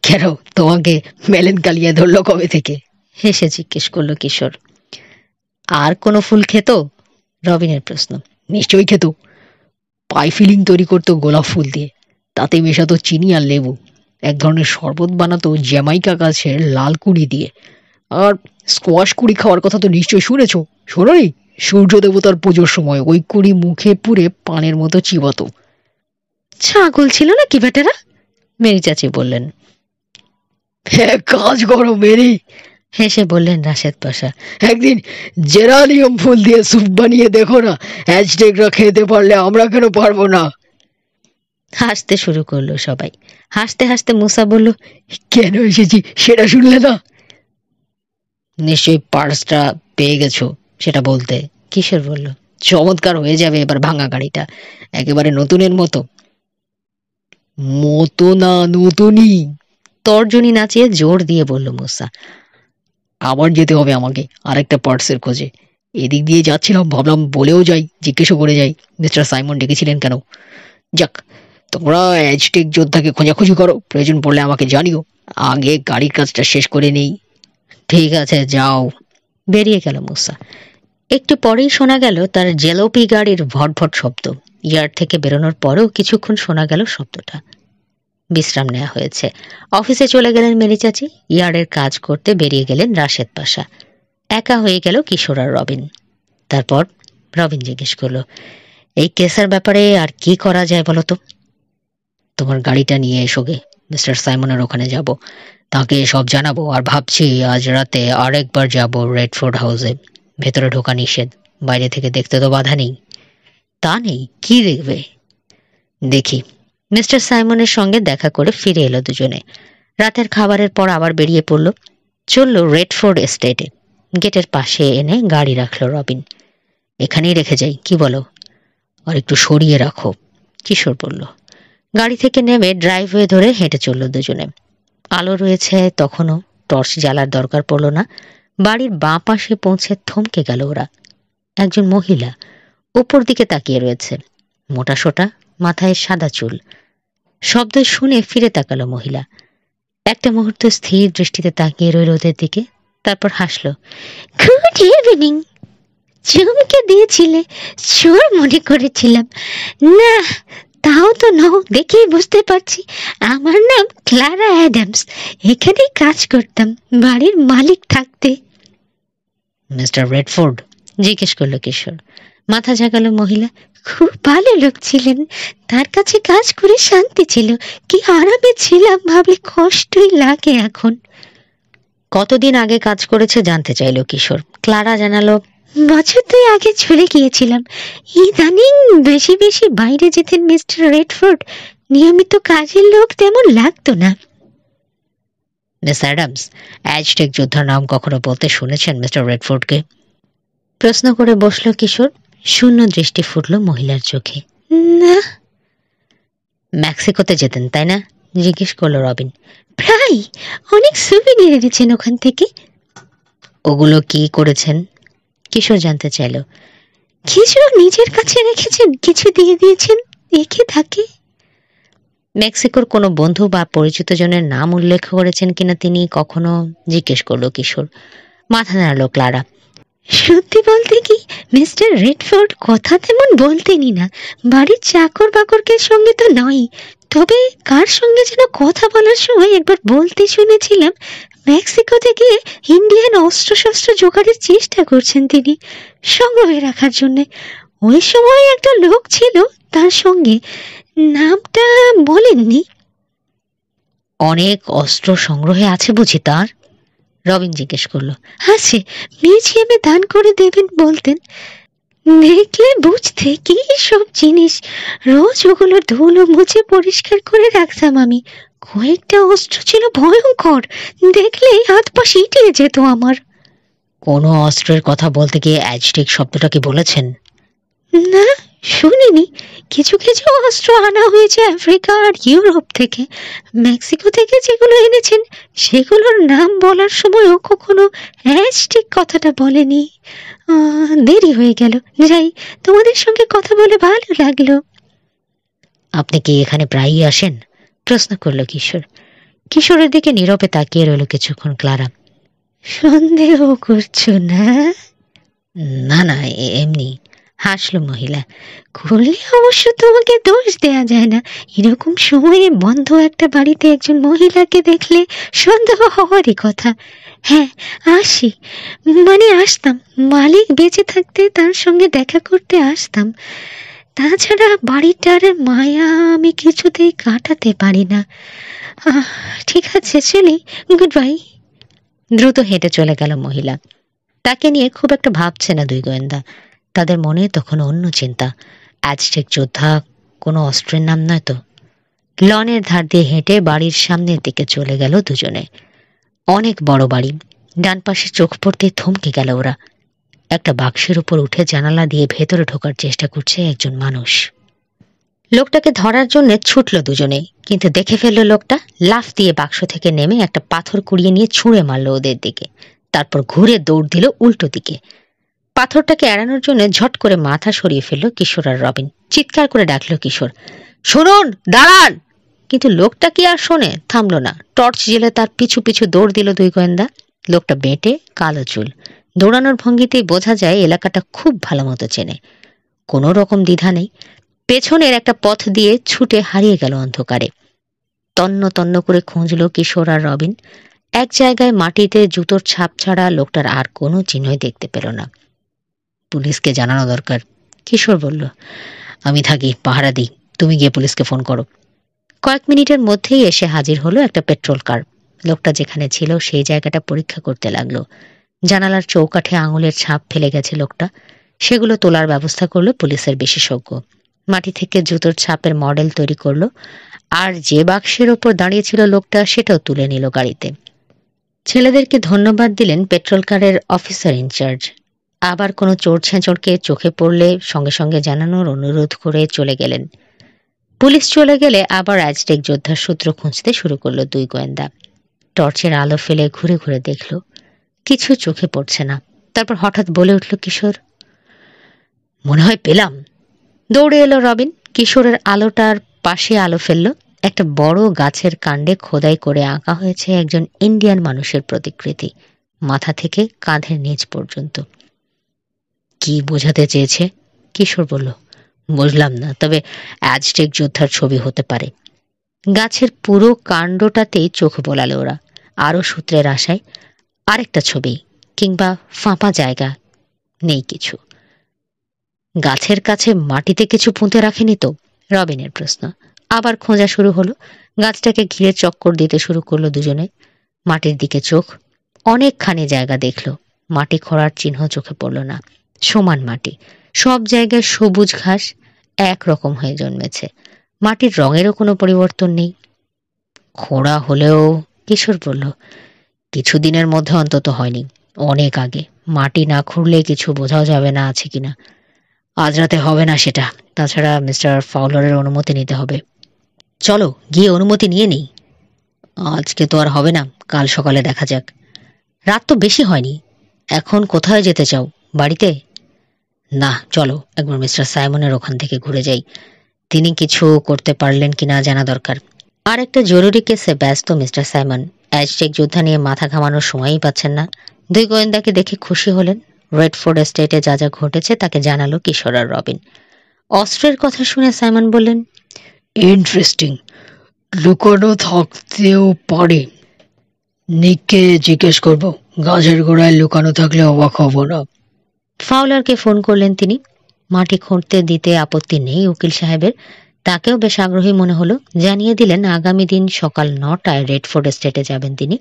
কেন, তোমাকে মেলেন কালিয়া ধরলো কবে থেকে? হেসে জিজ্ঞেস করলো কিশোর। আর কোনো ফুল খেত? রবিনের প্রশ্ন। নিশ্চয়ই খেত। পাই ফিলিং তৈরি করতো গোলাপ ফুল দিয়ে, তাতে মেশাতো চিনি আর লেবু। এক ধরনের শরবত বানাতো জ্যামাইকা গাছের লাল কুড়ি দিয়ে। আর স্কোয়াশ কুড়ি খাওয়ার কথা তো নিশ্চয়ই শুনেছ, শোনোনি? সূর্য দেবতার পুজোর সময় ওই কুড়ি মুখে পুরে পানের মতো চিবাতো। ছাগল ছিল নাকি বেটারা? মেরি চাচি বললেন। হ্যাঁ, কাজ করো মেরি, হেসে বললেন রাশেদ পাশা। একদিন জেরানিয়াম ফুল দিয়ে স্যুপ বানিয়ে দেখো না। অ্যাজটেকরা খেতে পারলে আমরা কেন পারবো না? হাসতে শুরু করলো সবাই। হাসতে হাসতে মুসা বলল, কেন এসেছি সেটা শুনলে না? নিশ্চয়ই পার্সটা পেয়ে গেছো, সেটা বলতে। কিশোর বলল, চমৎকার হয়ে যাবে এবার ভাঙা গাড়িটা, একেবারে নতুনের মতো। মতো না, নতুনই, তর্জনী নাচিয়ে জোর দিয়ে বলল মুসা। আবার যেতে হবে আমাকে আরেকটা পার্টসের খোঁজে। এদিক দিয়ে যাচ্ছিলাম, ভাবলাম বলেও যাই, জিজ্ঞেসও করে যাই মিস্টার সাইমন ডেকেছিলেন কেন। যাক, তোমরা অ্যাজটেক যোদ্ধাকে খোঁজাখুঁজি করো, প্রয়োজন পড়লে আমাকে জানিও। আগে গাড়ির কাজটা শেষ করে নেই। ঠিক আছে, যাও। বেরিয়ে গেল মুসা। একটু পরেই শোনা গেল তার জেলোপি গাড়ির ভটভট শব্দ। ইয়ার্ড থেকে বেরোনোর পরেও কিছুক্ষণ শোনা গেল শব্দটা। বিশ্রাম নেওয়া হয়েছে। অফিসে চলে গেলেন মেরি চাচি। ইয়ার্ডের কাজ করতে বেরিয়ে গেলেন রাশেদ পাশা। একা হয়ে গেল কিশোর আর রবিন। তারপর রবিন জিজ্ঞেস করলো, এই কেসের ব্যাপারে আর কি করা যায় বলো তো? তোমার গাড়িটা নিয়ে এসো গে, মিস্টার সাইমনের ওখানে যাব, তাকে সব জানাবো। আর ভাবছি আজ রাতে আরেকবার যাব রেডফোর্ড হাউসে। ভেতরে ঢোকা নিষেধ, বাইরে থেকে দেখতে তো বাধা নেই। তা নেই, কি দেখবে? দেখি। মিস্টার সাইমনের সঙ্গে দেখা করে ফিরে এলো দুজনে। রাতের খাবারের পর আবার বেরিয়ে পড়ল। চলল রেডফোর্ড এস্টেটে। গেটের পাশে এনে গাড়ি রাখলো রবিন। এখানেই রেখে যাই, কি বলো? আর একটু সরিয়ে রাখো, কিশোর বলল। গাড়ি থেকে নেমে ড্রাইভওয়ে ধরে হেঁটে চলল দুজনে। আলো রয়েছে তখনও, টর্চ জ্বালার দরকার পড়ল না। বাড়ির বাঁ পাশে পৌঁছে থমকে গেল ওরা। একজন মহিলা উপর দিকে তাকিয়ে রয়েছে, মোটাসোটা, মাথায় সাদা চুল। শব্দ শুনে ফিরে তাকালো মহিলা। একটা মুহূর্ত স্থির দৃষ্টিতে তাকিয়ে রইল ওদের দিকে, তারপর হাসলো। Good evening. চমকে দিয়েছিলে, চোর মনে করেছিলাম। না, তাও তো নও, দেখেই বুঝতে পারছি। আমার নাম ক্লারা অ্যাডামস, এখানেই কাজ করতাম বাড়ির মালিক থাকতে। Mister Redford? জিজ্ঞেস করলো কিশোর। মাথা ঝাঁকালো মহিলা। খুব ভালো লোক ছিলেন, তার কাছে কাজ করে শান্তি ছিল। কি আরামে ছিলাম ভাবলে কষ্টই লাগে এখন। কতদিন আগে কাজ করেছে জানতে চাইলো কিশোর। ক্লারা জানালো, বছর 2 আগে চলে গিয়েছিলাম। ইদানিং বেশি বেশি বাইরে যেতেন মিস্টার রেডফোর্ড, নিয়মিত কাজের লোক তেমন লাগতো না। মিস অ্যাডামস, অ্যাজটেক যোদ্ধার নাম কখনো বলতে শুনেছেন মিস্টার রেডফোর্ডকে? প্রশ্ন করে বসলো কিশোর। শূন্য দৃষ্টি ফুটল মহিলার চোখে। না। মেক্সিকোতে যেতেন তাই না? জিজ্ঞেস করলো রবিন। প্রায়, অনেক সুভিনির এনেছেন ওখান থেকে। ওগুলো কি করেছেন? কিশোর জানতে চাইল। কিছু নিজের কাছে রেখেছেন, কিছু দিয়ে দিয়েছেন, একে থাকে। মেক্সিকোর কোনো বন্ধু বা পরিচিত জনের নাম উল্লেখ করেছেন কিনা তিনি কখনো? জিজ্ঞেস করলো কিশোর। মাথা নাড়ল ক্লারা। সত্যি বলতে কি, মিস্টার রেডফোর্ড কথা তেমন বলতেনই না। বাড়ির চাকর বাকরদের সঙ্গে তো নয়, তবে কার সঙ্গে যেন কথা বলার সময় একবার বলতে শুনেছিলাম মেক্সিকোতে গিয়ে ইন্ডিয়ান অস্ত্রশস্ত্র জোগাড়ের চেষ্টা করছেন তিনি, সংগ্রহে রাখার জন্যে। ওই সময় একটা লোক ছিল তার সঙ্গে, নামটা বলেননি। অনেক অস্ত্র সংগ্রহে আছে বুঝি তার? রবিন জিজ্ঞেস করলো। আছে, মিউজিয়ামে দান করে দেবেন বলতেন। দেখলে বুঝতে কি সব জিনিস, রোজ ওগুলো ধুলো মুছে পরিষ্কার করে রাখতাম আমি। কয়েকটা অস্ত্র ছিল ভয়ঙ্কর, দেখলেই হাত পা সিটিয়ে যেত আমার। কোনো অস্ত্রের কথা বলতে গিয়ে অ্যাজটেক শব্দটা কি বলেছেন? না, শুনিনি। কিছু কিছু অস্ত্র আনা হয়েছে আফ্রিকা আর ইউরোপ থেকে। মেক্সিকো থেকে যেগুলো এনেছেন সেগুলোর নাম বলার সময়ও কখনো ঠিক কথাটা বলেনি। দেরি হয়ে গেল, যাই। তোমাদের সঙ্গে কথা বলে ভালো লাগলো। আপনি কি এখানে প্রায়ই আসেন? প্রশ্ন করল কিশোর। কিশোরের দিকে নীরবে তাকিয়ে রইল কিছুক্ষণ ক্লারা। সন্দেহ করছো না? না না, এমনি, হাসল মহিলা। করলে অবশ্য তোমাকে দোষ দেয়া যায় না। এরকম সময়ে বন্ধ একটা বাড়িতে একজন মহিলাকে দেখলে সন্দেহ হওয়ারই কথা। হ্যাঁ, আসি, মানে আসতাম। মালিক বেঁচে থাকতে তার সঙ্গে দেখা করতে আসতাম। তাছাড়া বাড়িটার মায়া আমি কিছুতেই কাটাতে পারি না। ঠিক আছে, চলি, গুড বাই। দ্রুত হেঁটে চলে গেল মহিলা। তাকে নিয়ে খুব একটা ভাবছে না দুই গোয়েন্দা। তাদের মনে তখন অন্য চিন্তা। অ্যাজটেক যোদ্ধা কোনো অস্ত্রের নাম নয় তো? লনের ধার দিয়ে হেঁটে বাড়ির সামনের দিকে চলে গেল দুজনে। অনেক বড় বাড়ি। ডান পাশে চোখ পড়তে থমকে গেল ওরা। একটা বাক্সের উপর উঠে জানালা দিয়ে ভেতরে ঢোকার চেষ্টা করছে একজন মানুষ। লোকটাকে ধরার জন্য ছুটল দুজনে, কিন্তু দেখে ফেলল লোকটা। লাফ দিয়ে বাক্স থেকে নেমে একটা পাথর কুড়িয়ে নিয়ে ছুঁড়ে মারল ওদের দিকে। তারপর ঘুরে দৌড় দিল উল্টো দিকে। পাথরটাকে এড়ানোর জন্য ঝট করে মাথা সরিয়ে ফেলল কিশোর আর রবিন। চিৎকার করে ডাকল কিশোর, শুনুন, দাঁড়ান! কিন্তু লোকটা কি আর শোনে, থামল না। টর্চ জেলে তার পিছু পিছু দৌড় দিল দুই গোয়েন্দা। লোকটা বেঁটে, কালো চুল। দৌড়ানোর ভঙ্গিতেই বোঝা যায় এলাকাটা খুব ভালো মতো চেনে। কোনো রকম দ্বিধা নেই। পেছনের একটা পথ দিয়ে ছুটে হারিয়ে গেল অন্ধকারে। তন্ন তন্ন করে খুঁজল কিশোর আর রবিন। এক জায়গায় মাটিতে জুতোর ছাপ ছাড়া লোকটার আর কোনো চিহ্নই দেখতে পেল না। পুলিশকে জানানো দরকার, কিশোর বলল। আমি থাকি, পাহারা দিই, তুমি গিয়ে পুলিশকে ফোন করো। কয়েক মিনিটের মধ্যেই এসে হাজির হলো একটা পেট্রোল কার। লোকটা যেখানে ছিল সেই জায়গাটা পরীক্ষা করতে লাগলো। জানালার চৌকাঠে আঙুলের ছাপ ফেলে গেছে লোকটা। সেগুলো তোলার ব্যবস্থা করলো পুলিশের বিশেষজ্ঞ। মাটি থেকে জুতোর ছাপের মডেল তৈরি করলো। আর যে বাক্সের ওপর দাঁড়িয়েছিল লোকটা সেটাও তুলে নিল গাড়িতে। ছেলেদেরকে ধন্যবাদ দিলেন পেট্রোল কারের অফিসার ইনচার্জ। আবার কোনো চোর ছেঁচড়কে চোখে পড়লে সঙ্গে সঙ্গে জানানোর অনুরোধ করে চলে গেলেন। পুলিশ চলে গেলে আবার অ্যাজটেক যোদ্ধার সূত্র খুঁজতে শুরু করলো দুই গোয়েন্দা। টর্চের আলো ফেলে ঘুরে ঘুরে দেখল, কিছু চোখে পড়ছে না। তারপর হঠাৎ বলে উঠল কিশোর, মনে হয় পেলাম। দৌড়ে এলো রবিন। কিশোরের আলোটার পাশে আলো ফেলল। একটা বড় গাছের কাণ্ডে খোদাই করে আঁকা হয়েছে একজন ইন্ডিয়ান মানুষের প্রতিকৃতি, মাথা থেকে কাঁধের নিচ পর্যন্ত। কি বোঝাতে চেয়েছে? কিশোর বলল, বুঝলাম না, তবে অ্যাজটেক যোদ্ধার ছবি হতে পারে। গাছের পুরো কাণ্ডটাতেই চোখ বোলালো ওরা। আরো সূত্রের আশায় আরেকটা ছবি, কিংবা ফাঁপা জায়গা নেই কিছু। গাছের কাছে মাটিতে কিছু পুঁতে রাখেনি তো? রবিনের প্রশ্ন। আবার খোঁজা শুরু হলো। গাছটাকে ঘিরে চক্কর দিতে শুরু করলো দুজনে। মাটির দিকে চোখ। অনেকখানি জায়গা দেখলো। মাটি খোঁড়ার চিহ্ন চোখে পড়ল না। সমান মাটি, সব জায়গায় সবুজ ঘাস একরকম হয়ে জন্মেছে। মাটির রঙেরও কোনো পরিবর্তন নেই। খোঁড়া হলেও, কিশোর বলল, কিছুদিনের মধ্যে অন্তত হয়নি, অনেক আগে। মাটি না খুঁড়লে কিছু বোঝাও যাবে না আছে কিনা। আজ রাতে হবে না সেটা। তাছাড়া মিস্টার ফাউলারের অনুমতি নিতে হবে। চলো গিয়ে অনুমতি নিয়ে নিই। আজকে তো আর হবে না, কাল সকালে দেখা যাক। রাত তো বেশি হয়নি। এখন কোথায় যেতে চাও, বাড়িতে? না, চলো একবার মিস্টার সাইমনের ওখান থেকে ঘুরে যাই। তিনি কিছু করতে পারলেন কিনা জানা দরকার। আর একটা জরুরি কেসে ব্যস্ত মিস্টার সাইমন। অ্যাজটেক যোদ্ধা নিয়ে মাথা ঘামানোর সময়ই পাচ্ছেন না। দুই গোয়েন্দাকে দেখে খুশি হলেন। রেডফোর্ড এস্টেটে যা যা ঘটেছে তাকে জানালো কিশোর আর রবিন। অস্ত্রের কথা শুনে সাইমন বললেন, ইন্টারেস্টিং, লুকানো থাকতেও পারে। নিককে জিজ্ঞেস করবো, গাছের গোড়ায় লুকানো থাকলে অবাক হব না। ফাউলারকে ফোন করলেন তিনি। মাটি খুঁড়তে দিতে আপত্তি নেই উকিল সাহেবের। তাকেও বেশ আগ্রহী মনে হলো। জানিয়ে দিলেন আগামী দিন সকাল 9টায় রেডফোর্ড এস্টেটে যাবেন তিনি।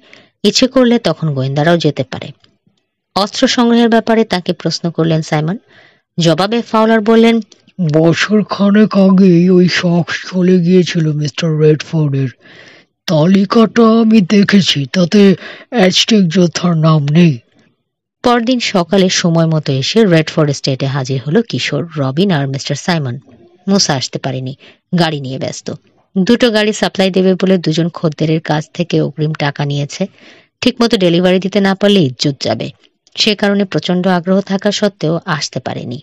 ইচ্ছে করলে তখন গোয়েন্দারাও যেতে পারে। অস্ত্র সংগ্রহের ব্যাপারে তাকে প্রশ্ন করলেন সাইমন। জবাবে ফাউলার বললেন, বছর খানেক আগে ওই শখস চলে গিয়েছিল মিস্টার রেডফোর্ডের। তালিকাটা আমি দেখেছি, তাতে অ্যাজটেক যোদ্ধার নাম নেই। পরদিন সকালে সময় মতো এসে রেডফোর্ড এস্টেটে হাজির হলো কিশোর, রবিন আর মিস্টার সাইমন। মুসা আসতে পারেনি, গাড়ি নিয়ে ব্যস্ত। দুটো গাড়ি সাপ্লাই দেবে বলে দুজন খদ্দেরের কাছ থেকে অগ্রিম টাকা নিয়েছে। ঠিকমতো ডেলিভারি দিতে না পারলে ইজ্জত যাবে, সে কারণে প্রচন্ড আগ্রহ থাকা সত্ত্বেও আসতে পারেনি।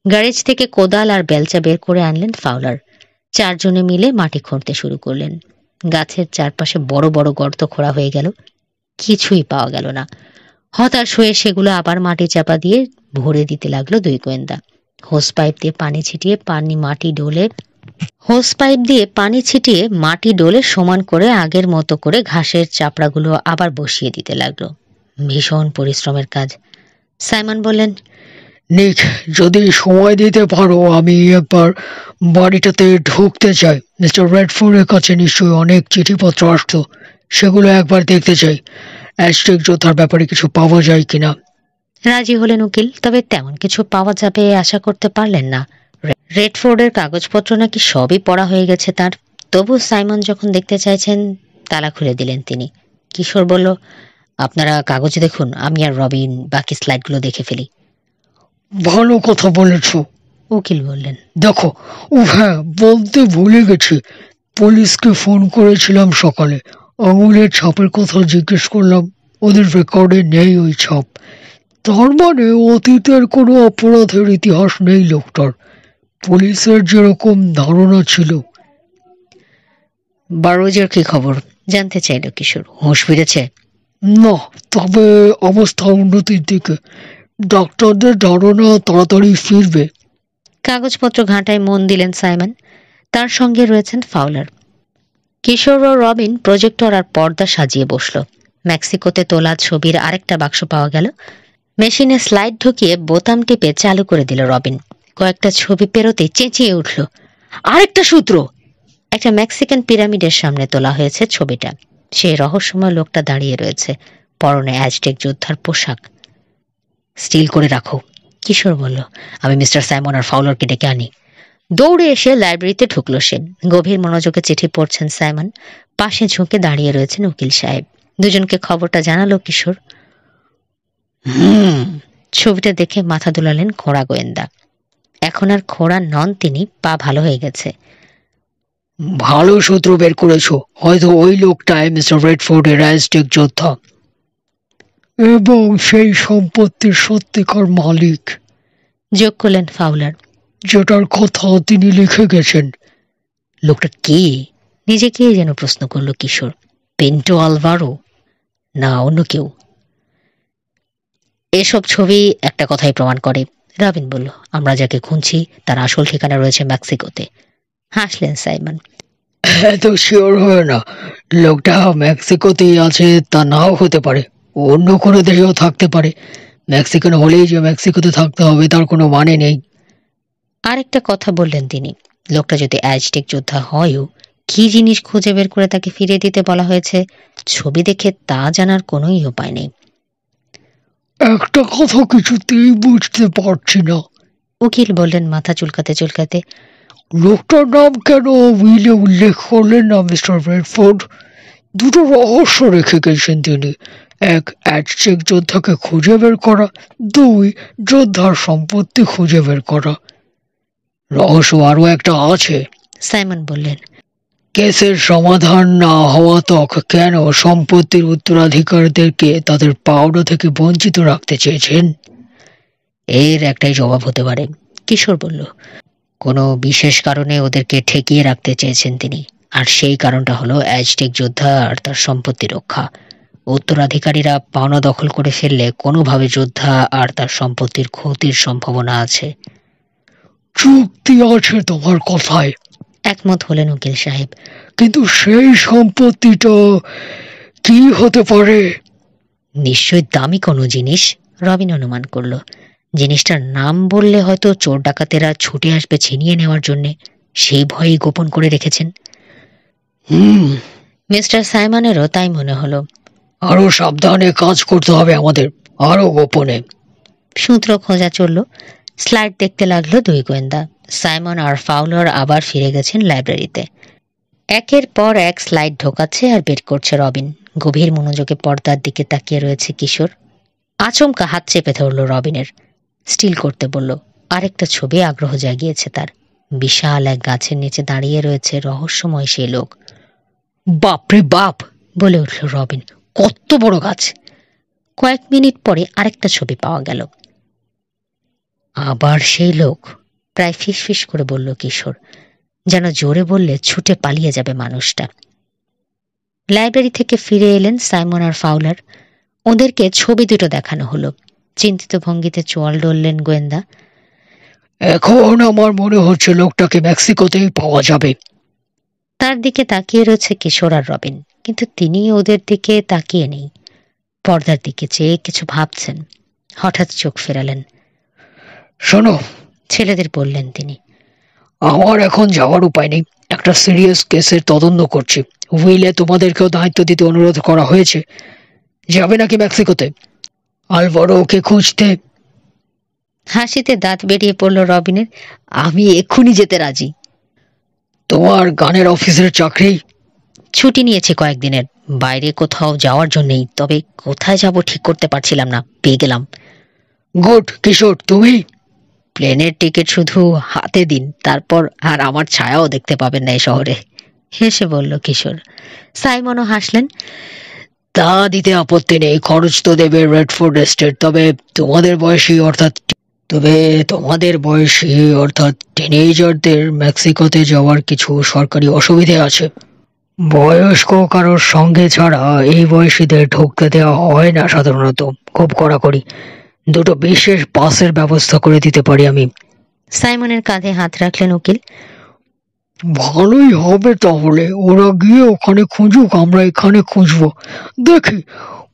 গ্যারেজ থেকে কোদাল আর বেলচা বের করে আনলেন ফাউলার। চারজনে মিলে মাটি খুঁড়তে শুরু করলেন। গাছের চারপাশে বড় বড় গর্ত খোঁড়া হয়ে গেল, কিছুই পাওয়া গেল না। হতাশ হয়ে সেগুলো আবার মাটি চাপা দিয়ে ভরে দিতে লাগলো দুই গোয়েন্দা। হোস পাইপ দিয়ে পানি ছিটিয়ে মাটি ডোলে সমান করে আগের মতো করে ঘাসের চাপড়াগুলো আবার বসিয়ে দিতে লাগলো। ভীষণ পরিশ্রমের কাজ। সাইমন বললেন, নিক, যদি সময় দিতে পারো আমি একবার বাড়িটাতে ঢুকতে চাই। মিস্টার রেডফোর্ডের কাছে নিশ্চয়ই অনেক চিঠিপত্র আসতো, সেগুলো একবার দেখতে চাই। অ্যাজটেক যোদ্ধার ব্যাপারে কিছু পাওয়া যায় কিনা। রাজি হলেন উকিল, তবে তেমন কিছু পাওয়া যাবে আশা করতে পারলেন না। রেডফোর্ডের কাগজপত্র নাকি সবই পড়া হয়ে গেছে তার। তবু সাইমন যখন দেখতে চাইছেন, তালা খুলে দিলেন তিনি। কিশোর বলল, আপনারা কাগজ দেখুন, আমি আর রবিন বাকি স্লাইডগুলো দেখে ফেলি। ভালো কথা বলেছ, উকিল বললেন। দেখো, হ্যাঁ, বলতে ভুলে গেছি, পুলিশকে ফোন করেছিলাম সকালে। আঙুলের ছাপের কথা জিজ্ঞেস করলাম, ওদের রেকর্ডে নেই ওই ছাপ। তার মানে অতীতের কোনো অপরাধের ইতিহাস নেই লোকটার, পুলিশের যেরকম ধারণা ছিল। বারোজের কি খবর জানতে চাইল কিশোর। হুঁশ ফিরেছে? না, তবে অবস্থা উন্নতির দিকে। ডাক্তারদের ধারণা তাড়াতাড়ি ফিরবে। কাগজপত্র ঘাঁটায় মন দিলেন সাইমন। তার সঙ্গে রয়েছেন ফাউলার। কিশোর ও রবিন প্রজেক্টর আর পর্দা সাজিয়ে বসল। মেক্সিকোতে তোলা ছবির আরেকটা বাক্স পাওয়া গেল। মেশিনে স্লাইড ঢুকিয়ে বোতাম টিপে চালু করে দিল রবিন। কয়েকটা ছবি পেরোতে চেঁচিয়ে উঠল, আরেকটা সূত্র! একটা মেক্সিকান পিরামিডের সামনে তোলা হয়েছে ছবিটা। সেই রহস্যময় লোকটা দাঁড়িয়ে রয়েছে, পরনে অ্যাজটেক যোদ্ধার পোশাক। স্টিল করে রাখো, কিশোর বলল। আমি মিস্টার সাইমন আর ফাউলারকে ডেকে আনি। দৌড়ে এসে লাইব্রেরিতে ঢুকলো সে। গভীর মনোযোগে চিঠি পড়ছেন সাইমন। পাশে ঝুঁকে দাঁড়িয়ে রয়েছেন উকিল সাহেব। দুজনকে খবরটা জানালো কিশোর। ছবিটা দেখে মাথা দুলালেন খোঁড়া গোয়েন্দা। এখন আর খোঁড়া নন তিনি, পা ভালো হয়ে গেছে। ভালো সূত্র বের করেছো, হয়তো ওই লোকটাই মিস্টার রেডফোর্ডের অ্যাজটেক যোদ্ধা এবং সেই সম্পত্তির সত্যিকার মালিক, যোগ করলেন ফাউলার। যেটার কথা তিনি লিখে গেছেন। লোকটা কে? নিজেকে যেন প্রশ্ন করলো কিশোর। পেন্টো আলভারো না অন্য কেউ? এসব ছবি একটা কথাই প্রমাণ করে, রবিন বলল। আমরা যাকে খুঁজছি তার আসল ঠিকানা রয়েছে মেক্সিকোতে। হাসলেন সাইমন। এত শিওর হয় না, লোকটা মেক্সিকোতেই আছে তা নাও হতে পারে, অন্য কোনো দেশেও থাকতে পারে। মেক্সিকান হলেই যে মেক্সিকোতে থাকতে হবে তার কোনো মানে নেই। আরেকটা কথা বললেন তিনি, লোকটা যদি অ্যাজটেক যোদ্ধা হয়ও, কি জিনিস খুঁজে বের করে তাকে ফিরিয়ে দিতে বলা হয়েছে ছবি দেখে তা জানার কোনোই উপায় নেই। একটা কথা কিছুতেই বুঝতে পারছি না, উকিল বললেন মাথা চুলকাতে চুলকাতে। লোকটার নাম কেন উইলে উল্লেখ করলেন না মিস্টার রেডফোর্ড? দুটো রহস্য রেখে গেছেন তিনি। এক, অ্যাজটেক যোদ্ধাকে খুঁজে বের করা। দুই, যোদ্ধার সম্পত্তি খুঁজে বের করা। রহস্য আরো একটা আছে, সাইমন বললেন। কেসের সমাধান না হওয়া তক কেন সম্পত্তির উত্তরাধিকারীদেরকে তাদের পাওনা থেকে বঞ্চিত রাখতে চেয়েছেন? এর একটাই জবাব হতে পারে, কিশোর বলল। কোনো বিশেষ কারণে ওদেরকে ঠেকিয়ে রাখতে চেয়েছেন তিনি, আর সেই কারণটা হলো অ্যাজটেক যোদ্ধা আর তার সম্পত্তি রক্ষা। উত্তরাধিকারীরা পাওনা দখল করে ফেললে কোনোভাবে যোদ্ধা আর তার সম্পত্তির ক্ষতির সম্ভাবনা আছে। যুক্তি আছে তোমার কথায়, একমত হলেন উকিল সাহেব। কিন্তু সেই সম্পত্তিটা কি হতে পারে? নিশ্চয়ই দামি কোনো জিনিস, রবিন অনুমান করল। জিনিসটার নাম বললে হয়তো চোর ডাকাতেরা ছুটে আসবে ছিনিয়ে নেওয়ার জন্যে, সেই ভয়েই গোপন করে রেখেছেন। মিস্টার সাইমনেরও তাই মনে হলো। আরো সাবধানে কাজ করতে হবে আমাদের, আরো গোপনে। সূত্র খোঁজা চলল। স্লাইড দেখতে লাগলো দুই গোয়েন্দা। সাইমন আর ফাউলার আবার ফিরে গেছেন লাইব্রেরিতে। একের পর এক স্লাইড ঢোকাচ্ছে আর বের করছে রবিন। গভীর মনোযোগে পর্দার দিকে তাকিয়ে রয়েছে কিশোর। আচমকা হাত চেপে ধরল রবিনের, স্টিল করতে বলল। আরেকটা ছবি আগ্রহ জাগিয়েছে তার। বিশাল এক গাছের নিচে দাঁড়িয়ে রয়েছে রহস্যময় সেই লোক। বাপরে বাপ বলে উঠল রবিন, কত বড় গাছ! কয়েক মিনিট পরে আরেকটা ছবি পাওয়া গেল। আবার সেই লোক, প্রায় ফিসফিস করে বলল কিশোর, যেন জোরে বললে ছুটে পালিয়ে যাবে মানুষটা। লাইব্রেরি থেকে ফিরে এলেন সাইমন আর ফাউলার। ওদেরকে ছবি দুটো দেখানো হলো। চিন্তিত ভঙ্গিতে চোয়াল ডললেন গোয়েন্দা। এখন আমার মনে হচ্ছে লোকটাকে মেক্সিকোতেই পাওয়া যাবে। তার দিকে তাকিয়ে রয়েছে কিশোর আর রবিন, কিন্তু তিনি ওদের দিকে তাকিয়ে নেই। পর্দার দিকে চেয়ে কিছু ভাবছেন। হঠাৎ চোখ ফেরালেন। শোনো, ছেলেদের বললেন তিনি, আমার এখন যাওয়ার উপায় নেই। একটা সিরিয়াস কেসের তদন্ত করছি। উইলে তোমাদেরকেও দায়িত্ব দিতে অনুরোধ করা হয়েছে। যাবে নাকি মেক্সিকোতে? আলভারো ওকে খুঁজতে। হাসিতে দাঁত বেরিয়ে পড়ল রবিনের। আমি এক্ষুনি যেতে রাজি। তোমার গানের অফিসের চাকরি? ছুটি নিয়েছি কয়েকদিনের, বাইরে কোথাও যাওয়ার জন্যই। তবে কোথায় যাব ঠিক করতে পারছিলাম না, পেয়ে গেলাম। গুড। কিশোর, তুমি? প্লেনের টিকিট শুধু হাতে দিন, তারপর আর আমার ছায়াও দেখতে পাবেন না এই শহরে, হেসে বলল কিশোর। সাইমনও হাসলেন। তা দিতে আপত্তি নেই, খরচ তো দেবে রেডফোর্ড এস্টেট। তোমাদের বয়সী অর্থাৎ টিনেজারদের মেক্সিকোতে যাওয়ার কিছু সরকারি অসুবিধে আছে। বয়স্ক কারোর সঙ্গে ছাড়া এই বয়সীদের ঢুকতে দেওয়া হয় না সাধারণত, খুব কড়াকড়ি। দুটো বিশেষ পাসের ব্যবস্থা করে দিতে পারি আমি। সাইমনের কাঁধে হাত রাখলেন উকিল। ভালোই হবে তাহলে। ওরা গিয়ে ওখানে খুঁজুক, আমরা এখানে খুঁজবো। দেখি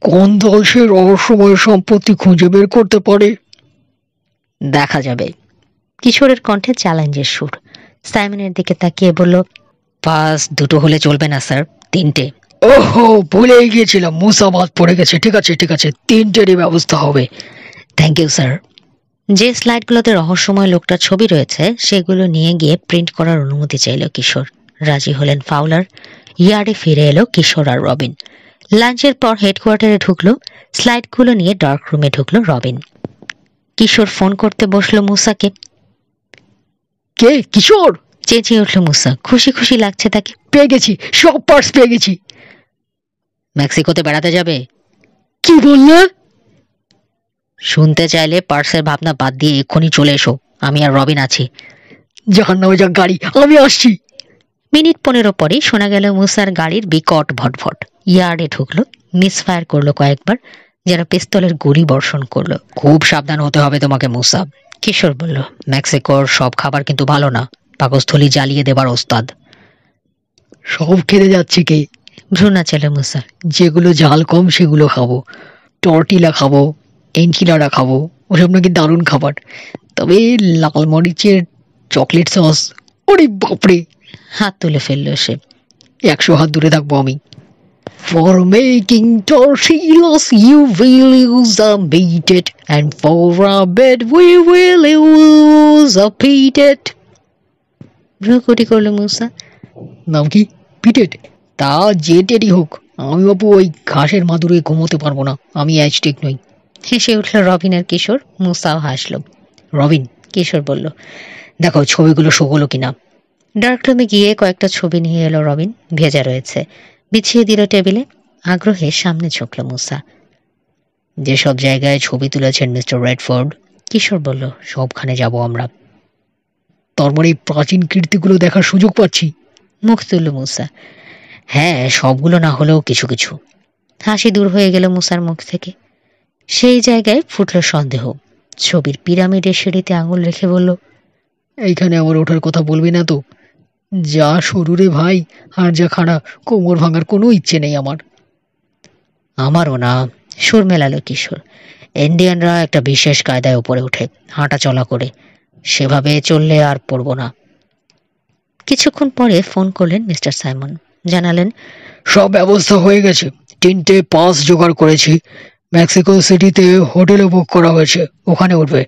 কোন দল সে রহস্যময় সম্পত্তি খুঁজে বের করতে পারে। দেখা যাবে। কিশোরের কণ্ঠে চ্যালেঞ্জের সুর। সাইমনের দিকে তাকিয়ে বলল, পাস দুটো হলে চলবে না স্যার, তিনটে। ওহো, ভুলেই গিয়েছিলাম, মুসাবাদ পড়ে গেছে। ঠিক আছে ঠিক আছে, তিনটেরই ব্যবস্থা হবে। Thank you sir. যে স্লাইডগুলোতে রহস্যময় লোকটার ছবি রয়েছে সেগুলো নিয়ে গিয়ে প্রিন্ট করার অনুমতি চাইল কিশোর। রাজি হলেন ফাউলার। ইয়ার্ডে ফিরে এলো কিশোর আর রবিন। লাঞ্চের পর হেডকোয়ার্টারে ঢুকলো। স্লাইডগুলো নিয়ে ডার্ক রুমে ঢুকলো রবিন। কিশোর ফোন করতে বসলো মুসাকে। কে? কিশোর? চেঁচিয়ে উঠল মুসা। খুশি খুশি লাগছে তাকে। পেয়ে গেছি, সব পার্টস পেয়ে গেছি। মেক্সিকোতে বেড়াতে যাবে? কি বললে? শুনতে চাইলে পার্সের ভাবনা বাদ দিয়ে এক্ষুনি চলে এসো, আমি আর রবিন আছি। জাহান্নামে যাক গাড়ি, আমি আসছি। মিনিট 15 পরেই শোনা গেল মুসার গাড়ির বিকট ভটভট। ইয়ার্ডে ঢুকলো। মিস ফায়ার করলো কয়েকবার, যেন পিস্তলের গুলি বর্ষণ করলো। খুব সাবধান হতে হবে তোমাকে মুসা, কিশোর বলল। মেক্সিকোর সব খাবার কিন্তু ভালো না, পাকস্থলী জ্বালিয়ে দেবার ওস্তাদ। সব খেতে যাচ্ছে কে? ভ্রুনা ছেলে মুসা। যেগুলো ঝাল কম সেগুলো খাবো। টর্টিলা খাবো, এনচিলাডা খাবো, ওসব নাকি দারুণ খাবার। তবে লাল মরিচের চকলেট সস, ওরে বাপরে! হাত তুলে ফেললো সে। 100 হাত দূরে থাকবো আমি। For making tortillas you will use a meat, and for a bed we will use a peated. ভ্রুকুটি করলো মুসা। নাম কি? পিটেড? তা জেটেরই হোক, আমি বাবু ওই ঘাসের মাদুরে ঘুমোতে পারবো না, আমি অ্যাজটেক নই। হেসে উঠল রবিন আর কিশোর। মুসাও হাসলো। রবিন, কিশোর বলল, দেখো ছবিগুলো শোগুলো কিনা। ডার্ক রুমে গিয়ে কয়েকটা ছবি নিয়ে এলো রবিন। ভেজা রয়েছে। বিছিয়ে দিল টেবিলে। আগ্রহে সামনে ঝুঁকল মুসা। যেসব জায়গায় ছবি তুলেছেন মিস্টার রেডফোর্ড, কিশোর বলল, সবখানে যাব আমরা। তার মানে প্রাচীন কীর্তিগুলো দেখার সুযোগ পাচ্ছি? মুখ তুলল মুসা। হ্যাঁ, সবগুলো না হলেও কিছু কিছু। হাসি দূর হয়ে গেল মুসার মুখ থেকে। সেই জায়গায় ফুটল সন্দেহ। ছবির পিরামিডের সিঁড়িতে আঙুল রেখে বলল, এইখানে আমার ওঠার কথা বলবি না তো? যা সরু রে ভাই, আর যা খাড়া, কোমর ভাঙার কোনো ইচ্ছে নেই আমার। আমারও না, সুর মেলালো কিশোর। ইন্ডিয়ানরা একটা বিশেষ কায়দায় উপরে ওঠে, হাঁটা চলা করে। সেভাবে চললে আর পড়ব না। কিছুক্ষণ পরে ফোন করলেন মিস্টার সাইমন। জানালেন, সব ব্যবস্থা হয়ে গেছে, 3টে পাস জোগাড় করেছি। মেক্সিকো সিটিতে হোটেলও বুক করা হয়েছে, ওখানে উঠবে।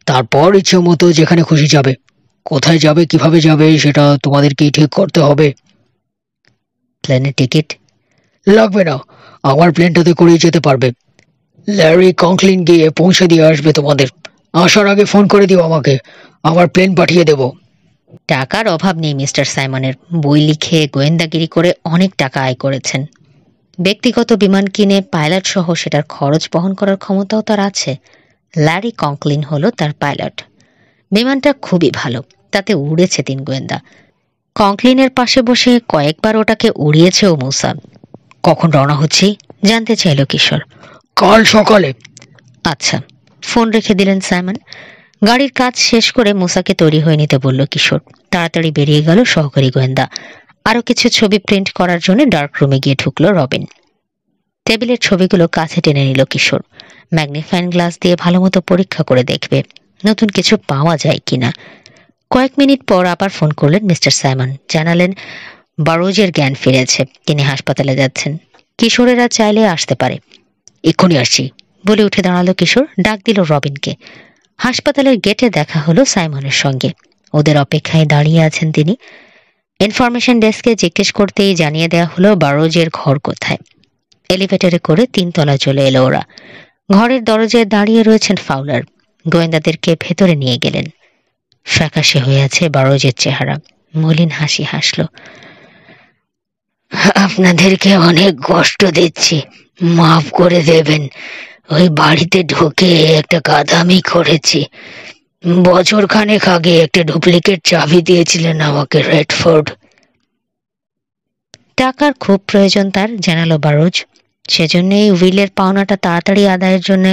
তারপর ইচ্ছে মতো যেখানে খুশি যাবে। কোথায় যাবে, কিভাবে যাবে, সেটা তোমাদেরকেই ঠিক করতে হবে। প্লেনের টিকিট? লাগবে না, আমার প্লেনটাতে করেই যেতে পারবে। ল্যারি কংক্লিন গিয়ে পৌঁছে দিয়ে আসবে তোমাদের। আসার আগে ফোন করে দিও আমাকে, আমার প্লেন পাঠিয়ে দেব। টাকার অভাব নেই মিস্টার সাইমনের। বই লিখে গোয়েন্দাগিরি করে অনেক টাকা আয় করেছেন। ব্যক্তিগত বিমান কিনে পাইলট সহ সেটার খরচ বহন করার ক্ষমতাও তার আছে। ল্যারি কংক্লিন হলো তার পাইলট। বিমানটা খুবই ভালো, তাতে উড়েছে 3 গোয়েন্দা। কংক্লিনের পাশে বসে কয়েকবার ওটাকে উড়িয়েছেও মুসা। কখন রওনা হচ্ছি জানতে চাইল কিশোর। কাল সকালে। আচ্ছা, ফোন রেখে দিলেন সাইমন। গাড়ির কাজ শেষ করে মুসাকে তৈরি হয়ে নিতে বলল কিশোর। তাড়াতাড়ি বেরিয়ে গেল সহকারী গোয়েন্দা। আরো কিছু ছবি প্রিন্ট করার জন্য ডার্ক রুমে গিয়ে ঢুকলো রবিন। টেবিলের ছবিগুলো কাছে টেনে নিল কিশোর। ম্যাগনিফাইং গ্লাস দিয়ে ভালোমতো পরীক্ষা করে দেখবে নতুন কিছু পাওয়া যায় কিনা। কয়েক মিনিট পর আবার ফোন করলেন মিস্টার সাইমন। জানালেন বারোজের জ্ঞান ফিরেছে, তিনি হাসপাতালে যাচ্ছেন। কিশোরেরা চাইলে আসতে পারে। এক্ষুনি আসছি বলে উঠে দাঁড়ালো কিশোর। ডাক দিল রবিনকে। হাসপাতালের গেটে দেখা হলো সাইমনের সঙ্গে। ওদের অপেক্ষায় দাঁড়িয়ে আছেন তিনি। ইনফরমেশন ডেস্কে জিজ্ঞেস করতেই জানিয়ে দেওয়া হলো বারোজের ঘর কোথায়। এলিভেটরে করে 3 তলায় চলে এলো ওরা। ঘরের দরজায় দাঁড়িয়ে রয়েছেন ফাউলার। গোয়েন্দাদেরকে ভেতরে নিয়ে গেলেন। ফ্যাকাশে হয়ে আছে বারোজের চেহারা। মলিন হাসি হাসল। আপনাদেরকে অনেক কষ্ট দিচ্ছি, মাফ করে দেবেন। ওই বাড়িতে ঢুকে একটা গাধামি করেছি। বছর খানেক আগে একটা ডুপ্লিকেট চাবি দিয়েছিলেন আমাকে রেডফোর্ড। টাকার খুব প্রয়োজন তার, জানালো বারোজ। সেজন্যই উইলের পাওনাটা তাড়াতাড়ি আদায়ের জন্য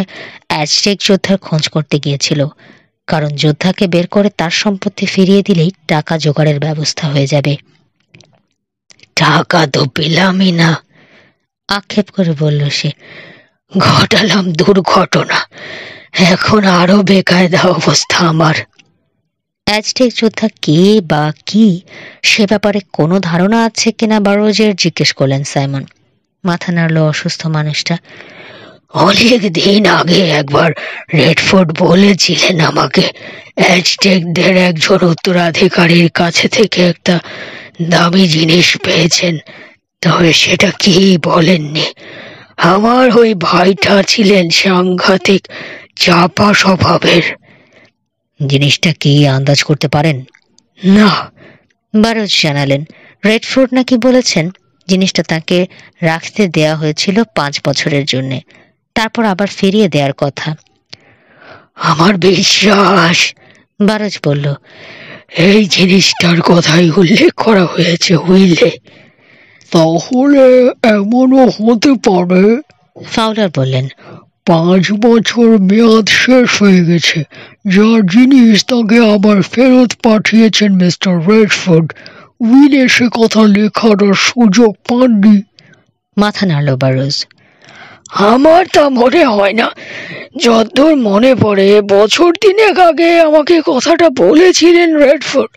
অ্যাজটেক যোদ্ধার খোঁজ করতে গিয়েছিল। কারণ যোদ্ধাকে বের করে তার সম্পত্তি ফিরিয়ে দিলেই টাকা জোগাড়ের ব্যবস্থা হয়ে যাবে। টাকা তো পেলামই না, আক্ষেপ করে বলল সে। ঘটালাম দুর্ঘটনা, এখন আরো বেকায়দা অবস্থা আমার। অ্যাজটেক যোদ্ধা কে বা কি সে ব্যাপারে কোনো ধারণা আছে কিনা বারোজের জিজ্ঞেস করলেন সাইমন। মাথা নাড়ল অসুস্থ মানুষটা। অনেক দিন আগে একবার রেডফোর্ড বলেছিলেন আমাকে অ্যাজটেকদের একজন উত্তরাধিকারীর কাছে থেকে একটা দামি জিনিস পেয়েছেন। তবে সেটা কি বলেননি। আমার ওই ভাইটা ছিলেন সাংঘাতিক চাপা স্বভাবের। জিনিসটা কি আন্দাজ করতে পারেন? না, বারোজ জানালেন। রেডফোর্ড নাকি বলেছেন জিনিসটা তাকে রাখতে দেয়া হয়েছিল 5 বছরের জন্য, তারপর আবার ফিরিয়ে দেওয়ার কথা। আমার বিশ্বাস, বারোজ বলল, এই জিনিসটার কথাই উল্লেখ করা হয়েছে উইলে। তাহলে এমনও হতে পারে, ফাউলার বললেন। 5 বছর মেয়াদ শেষ হয়ে গেছে, যার জিনিস তাকে আবার ফেরত পাঠিয়েছেন মিস্টার রেডফোর্ড। উইলে সে কথা লেখার সুযোগ পাননি। মাথা নাড়ল বারোজ। আমার তা মনে হয় না। যতদূর মনে পড়ে বছর 3 আগে আমাকে কথাটা বলেছিলেন রেডফোর্ড।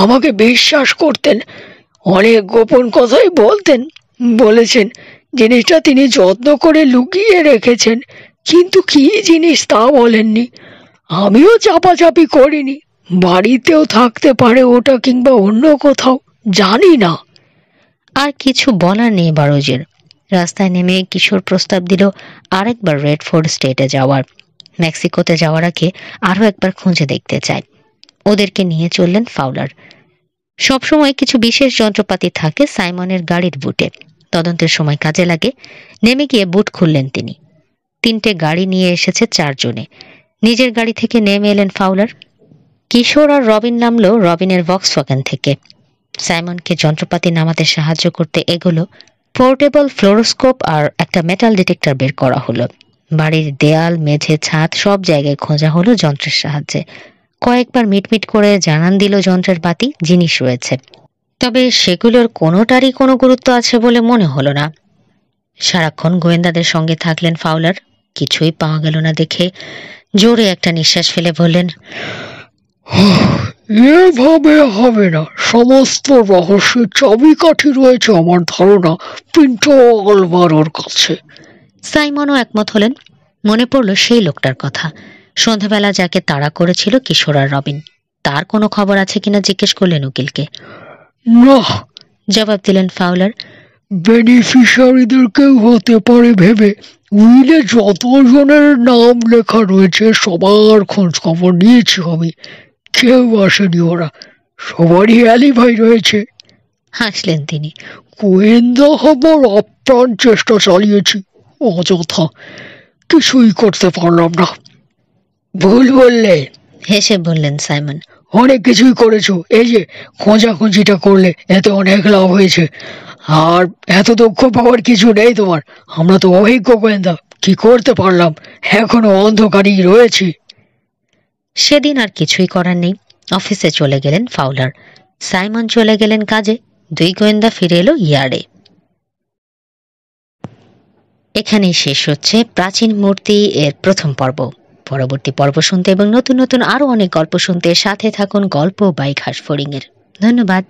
আমাকে বিশ্বাস করতেন, অনেক গোপন কথাই বলতেন। বলেছেন জিনিসটা তিনি যত্ন করে লুকিয়ে রেখেছেন, কিন্তু কি জিনিস তা বলেননি। আমিও চাপাচাপি করিনি। বাড়িতেও থাকতে পারে ওটা, কিংবা অন্য কোথাও, জানি না। আর কিছু বলার নেই বারোজের। রাস্তায় নেমে কিশোর প্রস্তাব দিল আরেকবার রেডফোর্ড স্টেটে যাওয়ার। মেক্সিকোতে যাওয়ার আগে আরও একবার খুঁজে দেখতে চায়। ওদেরকে নিয়ে চললেন ফাউলার। সবসময় কিছু বিশেষ যন্ত্রপাতি থাকে সাইমনের গাড়ির বুটে। তদন্তের সময় কাজে লাগে। নেমে গিয়ে বুট খুললেন তিনি। 3টে গাড়ি নিয়ে এসেছে 4 জনে। নিজের গাড়ি থেকে নেমে এলেন ফাউলার। কিশোর আর রবিন নামলো রবিনের ভক্সওয়াগন থেকে। সাইমনকে যন্ত্রপাতি নামাতে সাহায্য করতে এগুলো পোর্টেবল ফ্লোরোস্কোপ আর একটা মেটাল ডিটেক্টর বের করা হলো। বাড়ির দেয়াল, মেঝে, ছাদ সব জায়গায় খোঁজা হলো যন্ত্রের সাহায্যে। কয়েকবার মিটমিট করে জানান দিল যন্ত্রের বাতি জিনিস রয়েছে, তবে সেগুলোর কোনোটারই কোনো গুরুত্ব আছে বলে মনে হলো না। সারাক্ষণ গোয়েন্দাদের সঙ্গে থাকলেন ফাউলার। কিছুই পাওয়া গেল না দেখে জোরে একটা নিঃশ্বাস ফেলে বললেন, এভাবে হবে না। সমস্ত রহস্যের চাবিকাঠি রয়েছে আমার ধারণা পিন্টো আলভারোর কাছে। সাইমনও একমত হলেন। মনে পড়ল সেই লোকটার কথা, সন্ধ্যাবেলা যাকে তাড়া করেছিল কিশোর আর রবিন। তার কোনো খবর আছে কিনা জিজ্ঞেস করলেন উকিলকে। না, জবাব দিলেন ফাউলার। বেনিফিশিয়ারিদের কেউ হতে পারে ভেবে উইলে যতজনের নাম লেখা রয়েছে সবার খোঁজ খবর নিয়েছি আমি, কেউ আসেনি ওরা, সবারই অ্যালিভাই রয়েছে। হাসলেন তিনি। গোয়েন্দা হবার আপ্রাণ চেষ্টা চালিয়েছি, অযথা, কিছুই করতে পারলাম না। ভুল বললে, হেসে বললেন সাইমন। অনেক কিছুই করেছো, এই যে খোঁজাখুঁজিটা করলে এতে অনেক লাভ হয়েছে। আর এত দক্ষ পাওয়ার কিছু নেই তোমার, আমরা তো অভিজ্ঞ গোয়েন্দা, কি করতে পারলাম, এখনো অন্ধকারই রয়েছে। সেদিন আর কিছুই করার নেই। অফিসে চলে গেলেন ফাউলার, সাইমন চলে গেলেন কাজে। দুই গোয়েন্দা ফিরে এলো ইয়ার্ডে। এখানেই শেষ হচ্ছে প্রাচীন মূর্তি এর প্রথম পর্ব। পরবর্তী পর্ব শুনতে এবং নতুন নতুন আরো অনেক গল্প শুনতে সাথে থাকুন গল্প বাই ঘাসফড়িং এর। ধন্যবাদ।